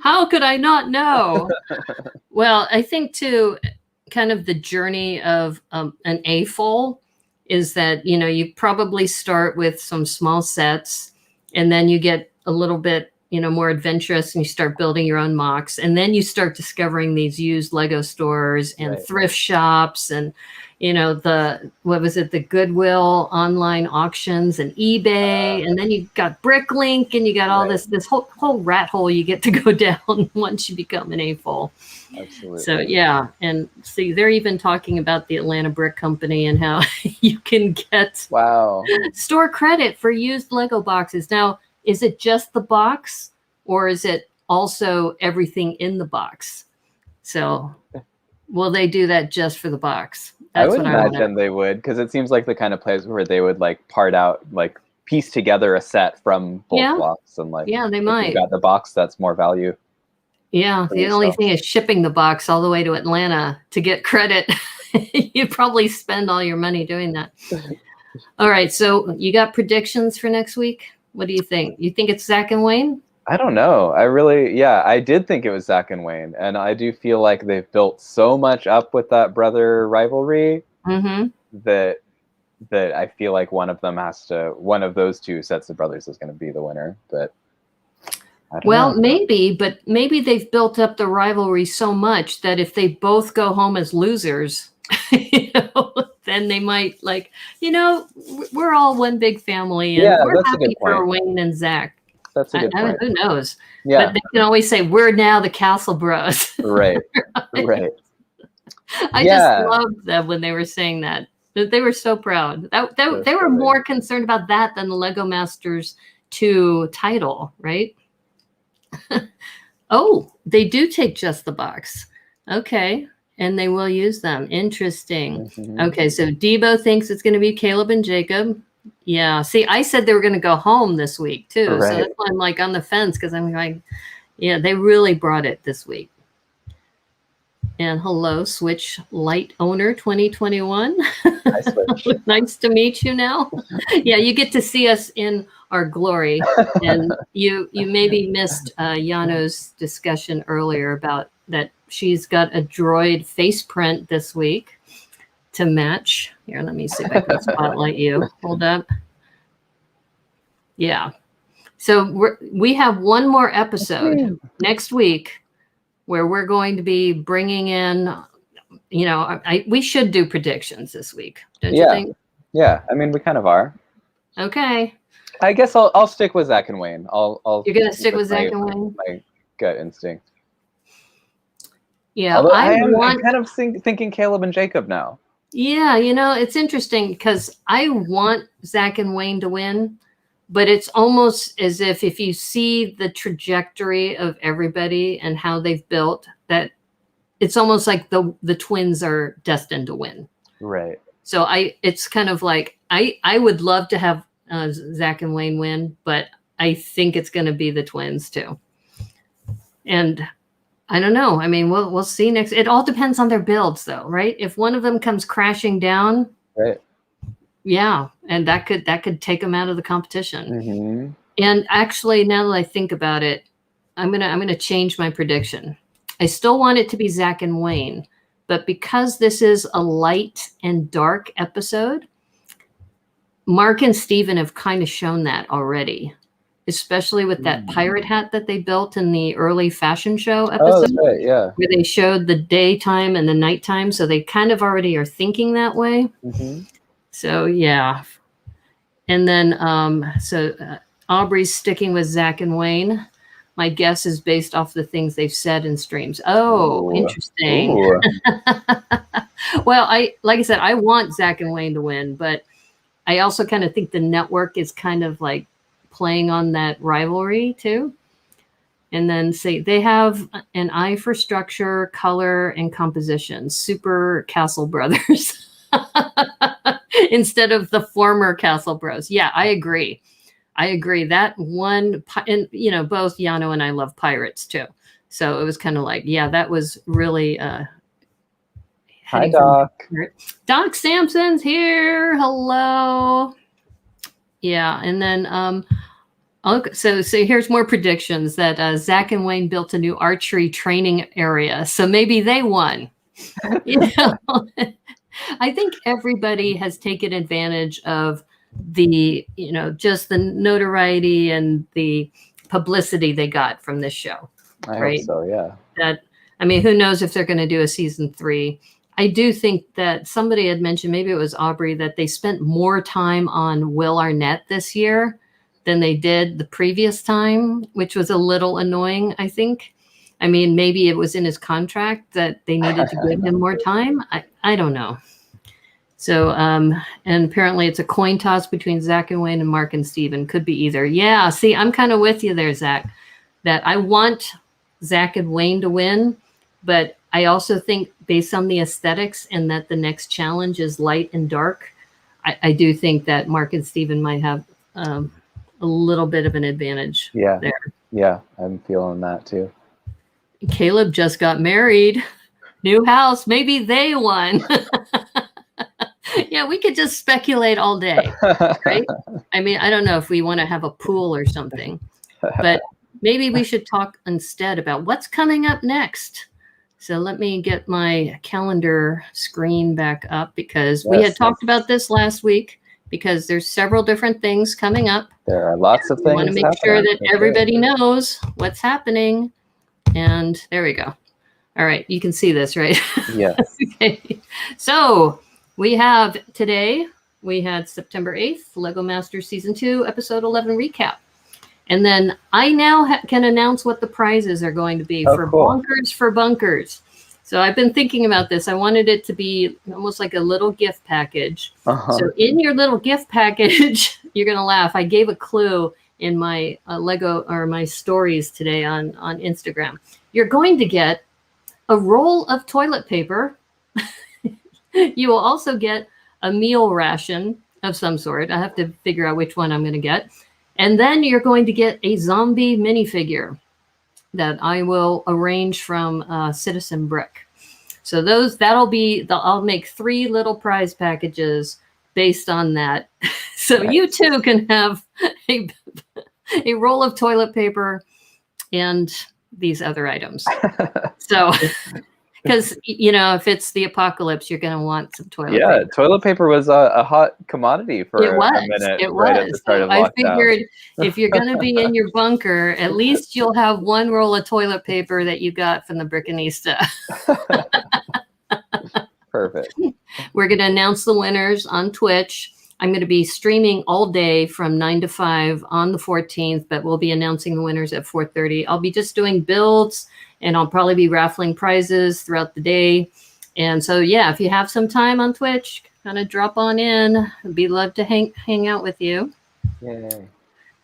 How could I not know? Well, I think too, kind of the journey of an AFOL is that, you probably start with some small sets, and then you get a little bit, more adventurous, and you start building your own mocks. And then you start discovering these used Lego stores and thrift shops and, the Goodwill online auctions and eBay. And then you got Bricklink, and you got all this whole rat hole you get to go down once you become an AFOL. Absolutely. So yeah, and see, they're even talking about the Atlanta Brick Company and how you can get store credit for used Lego boxes. Now, is it just the box, or is it also everything in the box? So, will they do that just for the box? I would imagine they would, because it seems like the kind of place where they would like part out, like piece together a set from both blocks, and like they might. If you got the box, that's more value. Yeah, the only thing is shipping the box all the way to Atlanta to get credit. You probably spend all your money doing that. All right, so you got predictions for next week? What do you think? You think it's Zach and Wayne? I don't know. I did think it was Zach and Wayne, and I do feel like they've built so much up with that brother rivalry that I feel like one of those 2 sets of brothers is going to be the winner, but. Well, maybe they've built up the rivalry so much that if they both go home as losers, then they might we're all one big family, and we're happy for Wayne and Zach. That's a good point. Who knows? Yeah. But they can always say, we're now the Castle Bros. Right. Right. I just loved them when they were saying that. They were so proud. They were more concerned about that than the Lego Masters 2 title, right? Oh, They do take just the box. Okay. And they will use them. Interesting. Okay. So Debo thinks it's going to be Caleb and Jacob. Yeah. See, I said they were going to go home this week too. Right. So that's why I'm like on the fence, because I'm like, yeah, they really brought it this week. And hello, Switch Light Owner 2021. Hi, Switch. Nice to meet you now. Yeah, you get to see us in our glory. And you maybe missed Yano's discussion earlier about that she's got a droid face print this week to match. Here, let me see if I can spotlight you. Hold up. Yeah. So we have one more episode next week where we're going to be bringing in, you know, we should do predictions this week, don't you think? Yeah, I mean, we kind of are. Okay. I guess I'll stick with Zach and Wayne. You're gonna stick with Zach and Wayne? My gut instinct. Yeah, although I'm kind of thinking Caleb and Jacob now. Yeah, you know, it's interesting because I want Zach and Wayne to win, but it's almost as if you see the trajectory of everybody and how they've built, that it's almost like the twins are destined to win. Right. So it's kind of like, I would love to have Zach and Wayne win, but I think it's going to be the twins too. And I don't know. I mean, we'll see next. It all depends on their builds though, right? If one of them comes crashing down, right. Yeah, and that could take them out of the competition. And actually, now that I think about it, I'm gonna change my prediction. I still want it to be Zach and Wayne, but because this is a light and dark episode, Mark and Steven have kind of shown that already, especially with that pirate hat that they built in the early fashion show episode. Oh, that's right, yeah. Where they showed the daytime and the nighttime, so they kind of already are thinking that way. So yeah, and then Aubrey's sticking with Zach and Wayne. My guess is based off the things they've said in streams. Oh, interesting. Well, like I said, I want Zach and Wayne to win, but I also kind of think the network is kind of like playing on that rivalry too. And then they have an eye for structure, color, and composition. Super Castle Brothers. Instead of the former Castle Bros. Yeah, I agree. That one, and you know, both Yano and I love pirates too. So it was kind of like, yeah, that was really hi, Doc. Doc Sampson's here. Hello. Yeah, and then so here's more predictions that Zach and Wayne built a new archery training area. So maybe they won. You know? I think everybody has taken advantage of the, you know, just the notoriety and the publicity they got from this show. I hope so, yeah. I mean, who knows if they're going to do a season 3. I do think that somebody had mentioned, maybe it was Aubrey, that they spent more time on Will Arnett this year than they did the previous time, which was a little annoying, I think. I mean, maybe it was in his contract that they needed to give him more time. I don't know. So, and apparently it's a coin toss between Zach and Wayne and Mark and Steven. Could be either. Yeah, see, I'm kind of with you there, Zach, that I want Zach and Wayne to win, but I also think based on the aesthetics and that the next challenge is light and dark, I do think that Mark and Steven might have a little bit of an advantage there. Yeah, I'm feeling that too. Caleb just got married. New house. Maybe they won. Yeah, we could just speculate all day, right? I mean, I don't know if we want to have a pool or something, but maybe we should talk instead about what's coming up next. So let me get my calendar screen back up because we had talked about this last week because there's several different things coming up. There are lots of things. We want to make sure that everybody knows what's happening. And there we go. All right. You can see this, right? Yes. Okay. So we have today, we had September 8th, Lego Masters Season 2, Episode 11 recap. And then I now can announce what the prizes are going to be for Bonkers for Bunkers. So I've been thinking about this. I wanted it to be almost like a little gift package. So in your little gift package, you're going to laugh. I gave a clue, in my Lego or my stories today on Instagram. You're going to get a roll of toilet paper. You will also get a meal ration of some sort. I have to figure out which one I'm going to get. And then you're going to get a zombie minifigure that I will arrange from Citizen Brick. So I'll make 3 little prize packages based on that. So nice. You too can have a roll of toilet paper and these other items. So, because, if it's the apocalypse, you're going to want some toilet paper. Yeah, toilet paper was a hot commodity for a minute. It right was. At the start of lockdown. I figured if you're going to be in your bunker, at least you'll have 1 roll of toilet paper that you got from the Brickanista. Perfect. We're going to announce the winners on Twitch. I'm going to be streaming all day from 9 to 5 on the 14th, but we'll be announcing the winners at 4:30. I'll be just doing builds, and I'll probably be raffling prizes throughout the day. And so, yeah, if you have some time on Twitch, kind of drop on in. I'd be love to hang out with you. Yay.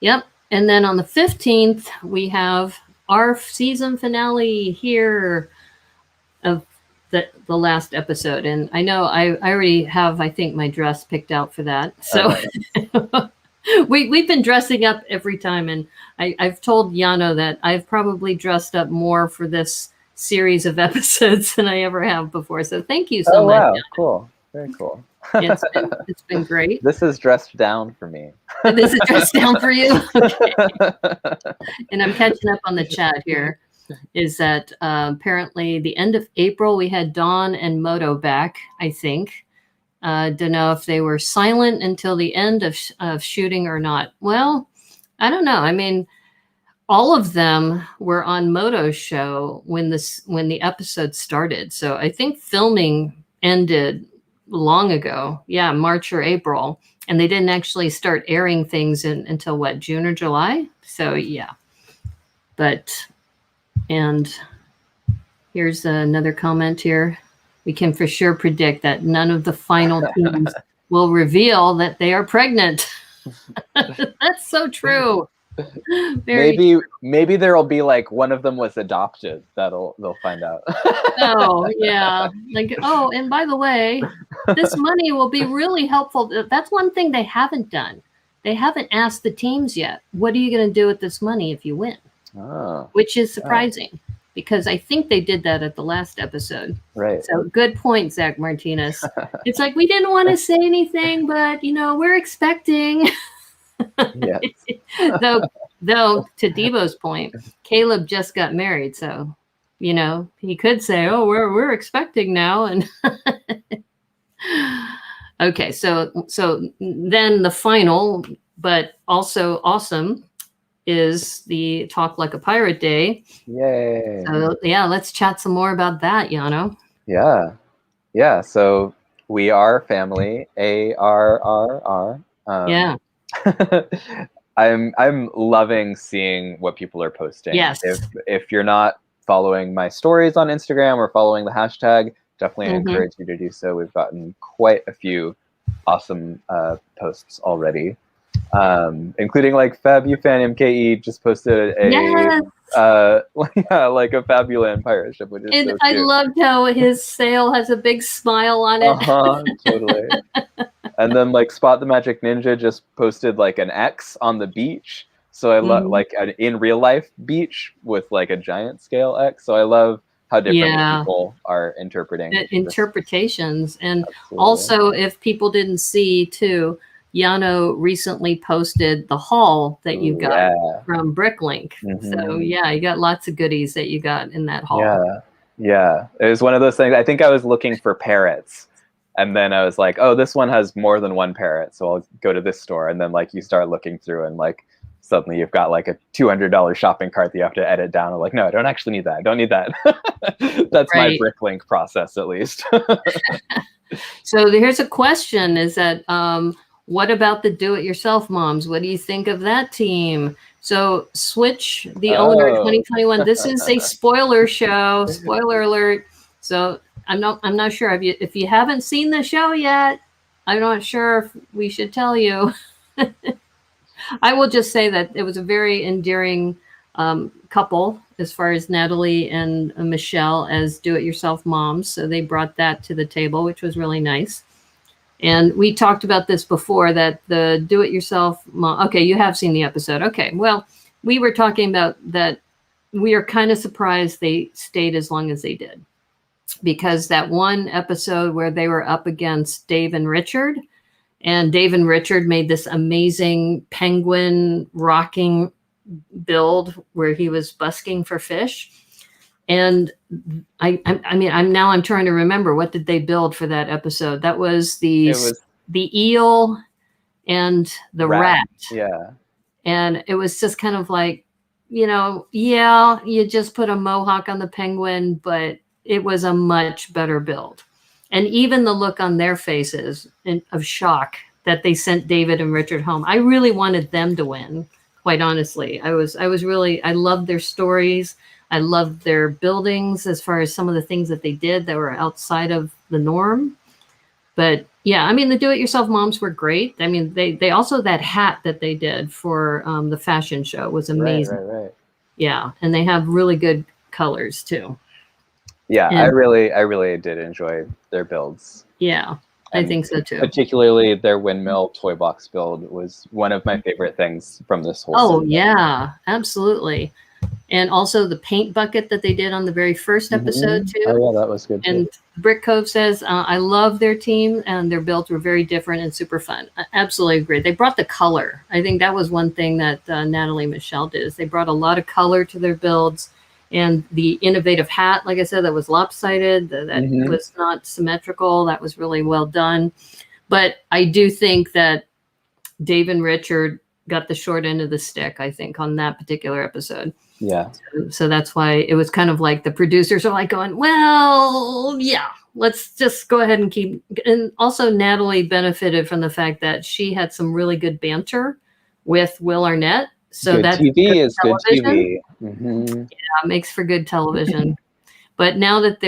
Yep. And then on the 15th, we have our season finale here of the last episode. And I know I already have, I think, my dress picked out for that. So we've been dressing up every time. And I've told Yano that I've probably dressed up more for this series of episodes than I ever have before. So thank you so much. Wow, Yano. Cool. Very cool. It's been great. This is dressed down for me. This is dressed down for you? Okay. And I'm catching up on the chat here. Is that apparently the end of April, we had Dawn and Moto back, I think. Don't know if they were silent until the end of shooting or not. Well, I don't know. I mean, all of them were on Moto's show when the episode started. So I think filming ended long ago. Yeah, March or April. And they didn't actually start airing things until what, June or July? So yeah. And here's another comment here. We can for sure predict that none of the final teams will reveal that they are pregnant. That's so true. Maybe there'll be like one of them was adopted. They'll find out. Oh yeah, like and by the way, this money will be really helpful. That's one thing they haven't done. They haven't asked the teams yet. What are you going to do with this money if you win? Oh, which is surprising because I think they did that at the last episode. Right. So good point, Zach Martinez. It's like we didn't want to say anything, but we're expecting. Yes. though to Devo's point, Caleb just got married, so he could say, "Oh, we're expecting now," and okay. So then the final, but also awesome, is the Talk Like a Pirate Day. Yay. So yeah, let's chat some more about that, Yano. Yeah. So we are family. ARRR. Yeah. I'm loving seeing what people are posting. Yes. If you're not following my stories on Instagram or following the hashtag, definitely encourage you to do so. We've gotten quite a few awesome posts already. Including like FabUFan MKE just posted like a Fabuland pirate ship, which is so cute. I loved how his sail has a big smile on it. Totally. And then like Spot the Magic Ninja just posted like an X on the beach. So I love like an in real life beach with like a giant scale X. So I love how different people are interpreting interpretations. And also, if people didn't see too, Yano recently posted the haul that you got from Bricklink. So yeah, you got lots of goodies that you got in that haul. Yeah. It was one of those things. I think I was looking for parrots, and then I was like, oh, this one has more than one parrot, so I'll go to this store. And then like you start looking through, and like suddenly you've got like a $200 shopping cart that you have to edit down. I'm like, no, I don't actually need that. I don't need that. That's my Bricklink process, at least. So here's a question: is that what about the do-it-yourself moms? What do you think of that team? So Switch, the owner 2021. This is a spoiler show. Spoiler alert. So I'm not sure if you haven't seen the show yet. I'm not sure if we should tell you. I will just say that it was a very endearing couple as far as Natalie and Michelle as do-it-yourself moms. So they brought that to the table, which was really nice. And we talked about this before, that the do-it-yourself mom. Okay, you have seen the episode. Okay, well, we were talking about that. We are kind of surprised they stayed as long as they did, because that one episode where they were up against Dave and Richard, and Dave and Richard made this amazing penguin rocking build where he was busking for fish. And I mean, I'm trying to remember, what did they build for that episode? That was the eel and the rat. Yeah. And it was just kind of like, yeah, you just put a mohawk on the penguin, but it was a much better build. And even the look on their faces of shock that they sent David and Richard home. I really wanted them to win, quite honestly. I loved their stories. I loved their buildings as far as some of the things that they did that were outside of the norm. But yeah, I mean, the do-it-yourself moms were great. I mean, they also, that hat that they did for the fashion show was amazing. Right. Yeah, and they have really good colors too. Yeah, I really did enjoy their builds. Yeah, I think so too. Particularly their windmill toy box build was one of my favorite things from this whole season. Yeah, absolutely. And also the paint bucket that they did on the very first episode too. Oh yeah, that was good. And Brick Cove says, I love their team, and their builds were very different and super fun. I absolutely agree. They brought the color. I think that was one thing that Natalie and Michelle did, is they brought a lot of color to their builds. And the innovative hat, like I said, that was lopsided, that was not symmetrical. That was really well done. But I do think that Dave and Richard got the short end of the stick, I think, on that particular episode. Yeah. So that's why it was kind of like the producers are like going, well, yeah, let's just go ahead and keep. And also Natalie benefited from the fact that she had some really good banter with Will Arnett. So good TV is good TV. Yeah, it makes for good television. But now that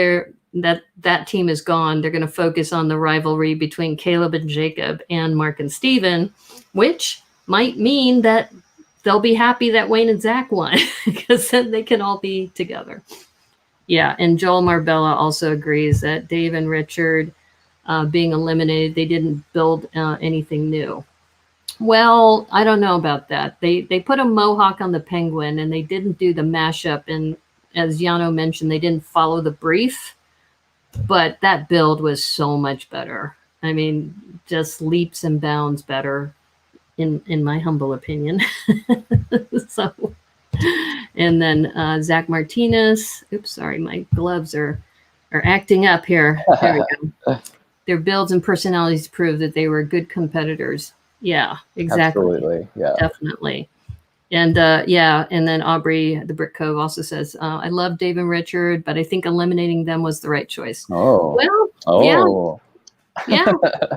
that team is gone, they're going to focus on the rivalry between Caleb and Jacob and Mark and Steven, which might mean that they'll be happy that Wayne and Zach won, because then they can all be together. Yeah, and Joel Marbella also agrees that Dave and Richard being eliminated, they didn't build anything new. Well, I don't know about that. They put a mohawk on the penguin, and they didn't do the mashup. And as Yano mentioned, they didn't follow the brief. But that build was so much better. I mean, just leaps and bounds better, in my humble opinion. So, and then Zach Martinez. Oops, sorry, my gloves are acting up here. There we go. Their builds and personalities prove that they were good competitors. Yeah, exactly. Absolutely. Yeah. Definitely. And and then Aubrey, the Brick Cove, also says, I love Dave and Richard, but I think eliminating them was the right choice. Oh. Well, yeah.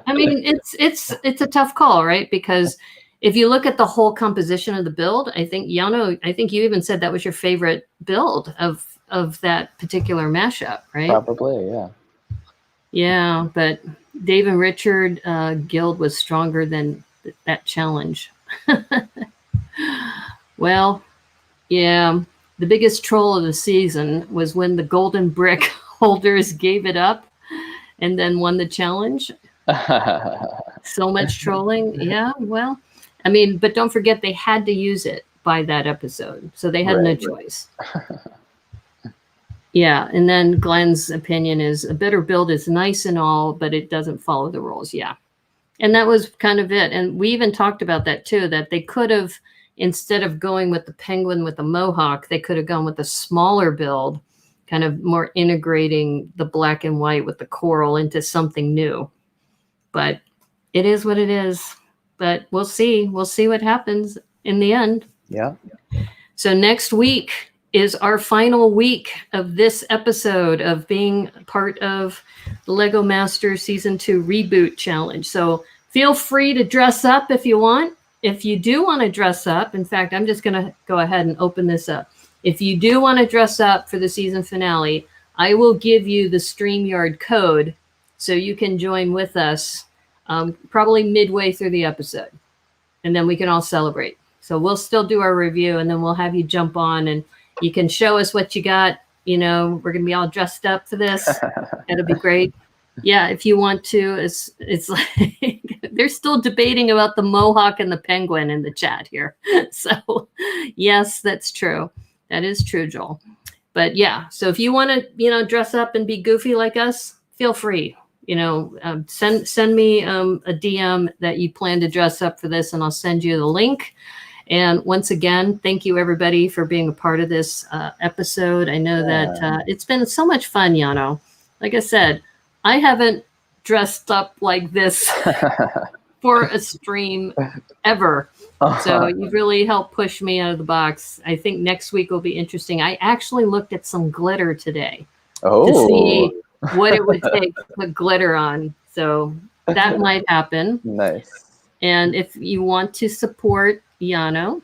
I mean, it's a tough call, right? Because if you look at the whole composition of the build, I think Yano, I think you even said that was your favorite build of that particular mashup, right? Probably, yeah. Yeah, but Dave and Richard guild was stronger than that challenge. Well, yeah, the biggest troll of the season was when the golden brick holders gave it up and then won the challenge. So much trolling. Yeah, well, I mean, but don't forget, they had to use it by that episode, so they had no choice. Yeah, and then Glenn's opinion is a better build is nice and all, but it doesn't follow the rules. Yeah. And that was kind of it. And we even talked about that too, that they could have, instead of going with the penguin with the mohawk, they could have gone with a smaller build, kind of more integrating the black and white with the coral into something new. But it is what it is. But we'll see. We'll see what happens in the end. Yeah. So next week is our final week of this episode of being part of the Lego Masters Season 2 Reboot Challenge. So feel free to dress up if you want. If you do want to dress up, in fact, I'm just going to go ahead and open this up. If you do want to dress up for the season finale, I will give you the StreamYard code so you can join with us probably midway through the episode. and then we can all celebrate. So we'll still do our review, and then we'll have you jump on and you can show us what you got. You know, we're going to be all dressed up for this. It'll be great. Yeah, if you want to. It's like they're still debating about the mohawk and the penguin in the chat here. So yes, that's true. That is true, Joel. But yeah, so if you want to, you know, dress up and be goofy like us, feel free. You know, send me a DM that you plan to dress up for this, and I'll send you the link. And once again, thank you everybody for being a part of this episode. I know that it's been so much fun, Yano. Like I said, I haven't dressed up like this for a stream ever. So you really helped push me out of the box. I think next week will be interesting. I actually looked at some glitter today to see what it would take to put glitter on. So that might happen. Nice. And if you want to support Yano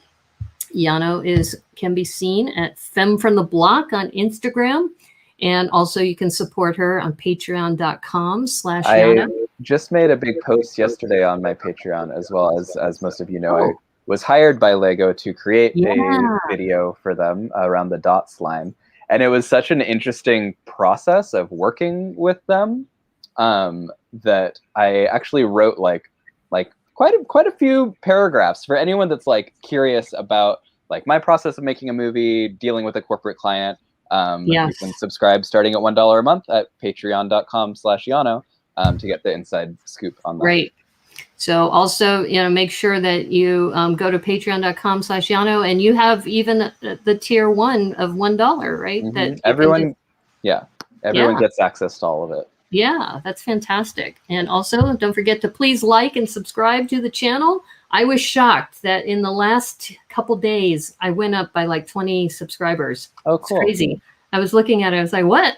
can be seen at Femme from the Block on Instagram. And also you can support her on patreon.com/Yano. I just made a big post yesterday on my Patreon, as well as most of you know. I was hired by Lego to create a video for them around the dots line. And it was such an interesting process of working with them that I actually wrote like quite a few paragraphs for anyone that's like curious about like my process of making a movie, dealing with a corporate client. You can subscribe starting at $1 a month at patreon.com/Yano to get the inside scoop on that. Great. So also, you know, make sure that you go to patreon.com/Yano, and you have even the tier 1 of $1, right? Mm-hmm. That everyone gets access to all of it. Yeah, that's fantastic. And also, don't forget to please like and subscribe to the channel. I was shocked that in the last couple days, I went up by like 20 subscribers. Oh, cool. It's crazy. I was looking at it. I was like, what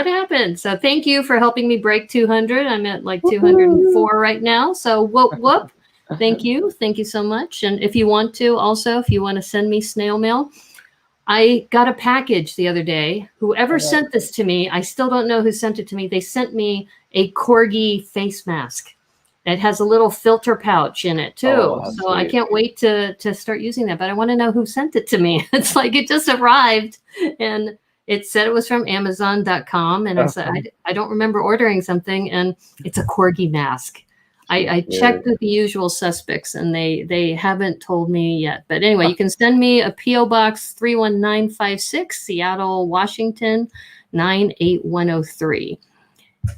happened? So thank you for helping me break 200. I'm at like 204 right now. So whoop. Thank you. Thank you so much. And if you want to send me snail mail, I got a package the other day. Whoever sent this to me, I still don't know who sent it to me. They sent me a corgi face mask. It has a little filter pouch in it too. So sweet. I can't wait to start using that. But I want to know who sent it to me. It's like it just arrived, and it said it was from Amazon.com. And I said, I don't remember ordering something. And it's a corgi mask. I checked with the usual suspects, and they haven't told me yet. But anyway, you can send me a P.O. Box 31956, Seattle, Washington, 98103.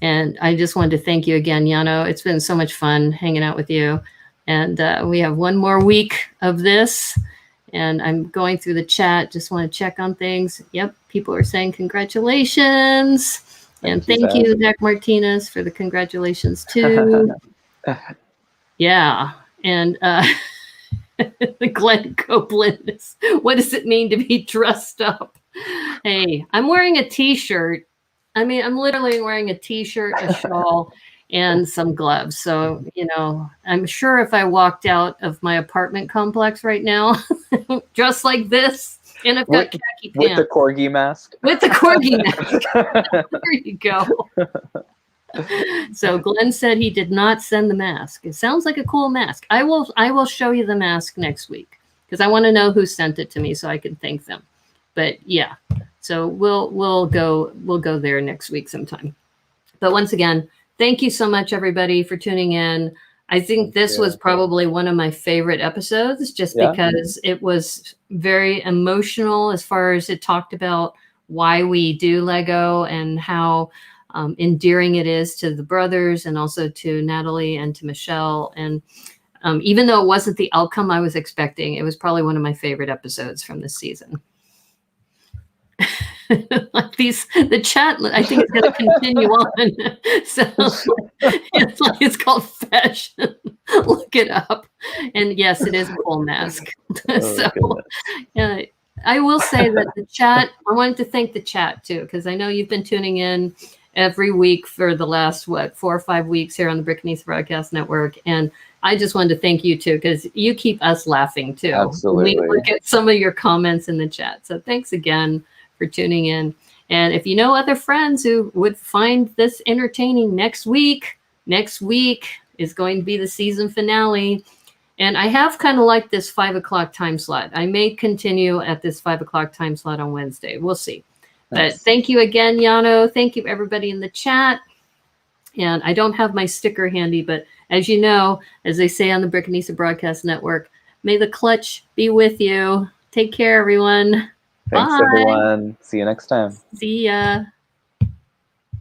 And I just wanted to thank you again, Yano. It's been so much fun hanging out with you. And we have one more week of this. And I'm going through the chat. Just want to check on things. Yep, people are saying congratulations. And thank you, Zach Martinez, for the congratulations too. Yeah. And Glenn Copeland, what does it mean to be dressed up? Hey, I'm wearing a t-shirt. I mean, I'm literally wearing a t-shirt, a shawl, and some gloves. So, you know, I'm sure if I walked out of my apartment complex right now, dressed like this, and I've got khaki pants. With the corgi mask. With the corgi mask. There you go. So Glenn said he did not send the mask. It sounds like a cool mask. I will show you the mask next week because I want to know who sent it to me so I can thank them. But yeah, so we'll go there next week sometime. But once again, thank you so much everybody for tuning in. I think this was probably one of my favorite episodes just because it was very emotional as far as it talked about why we do Lego and how endearing it is to the brothers and also to Natalie and to Michelle. And even though it wasn't the outcome I was expecting, it was probably one of my favorite episodes from this season. The chat, I think it's going to continue on. So it's called fashion. Look it up. And yes, it is a cool mask. I will say that the chat, I wanted to thank the chat too, because I know you've been tuning in every week for the last, 4 or 5 weeks here on the Brickanista Broadcast Network. And I just wanted to thank you too, because you keep us laughing too. Absolutely. We look at some of your comments in the chat. So thanks again for tuning in. And if you know other friends who would find this entertaining, next week is going to be the season finale. And I have kind of liked this 5 o'clock time slot. I may continue at this 5 o'clock time slot on Wednesday. We'll see. Nice. But thank you again, Yano. Thank you, everybody in the chat. And I don't have my sticker handy, but as you know, as they say on the Brickanista Broadcast Network, may the clutch be with you. Take care, everyone. Thanks, Bye. everyone. See you next time. See ya.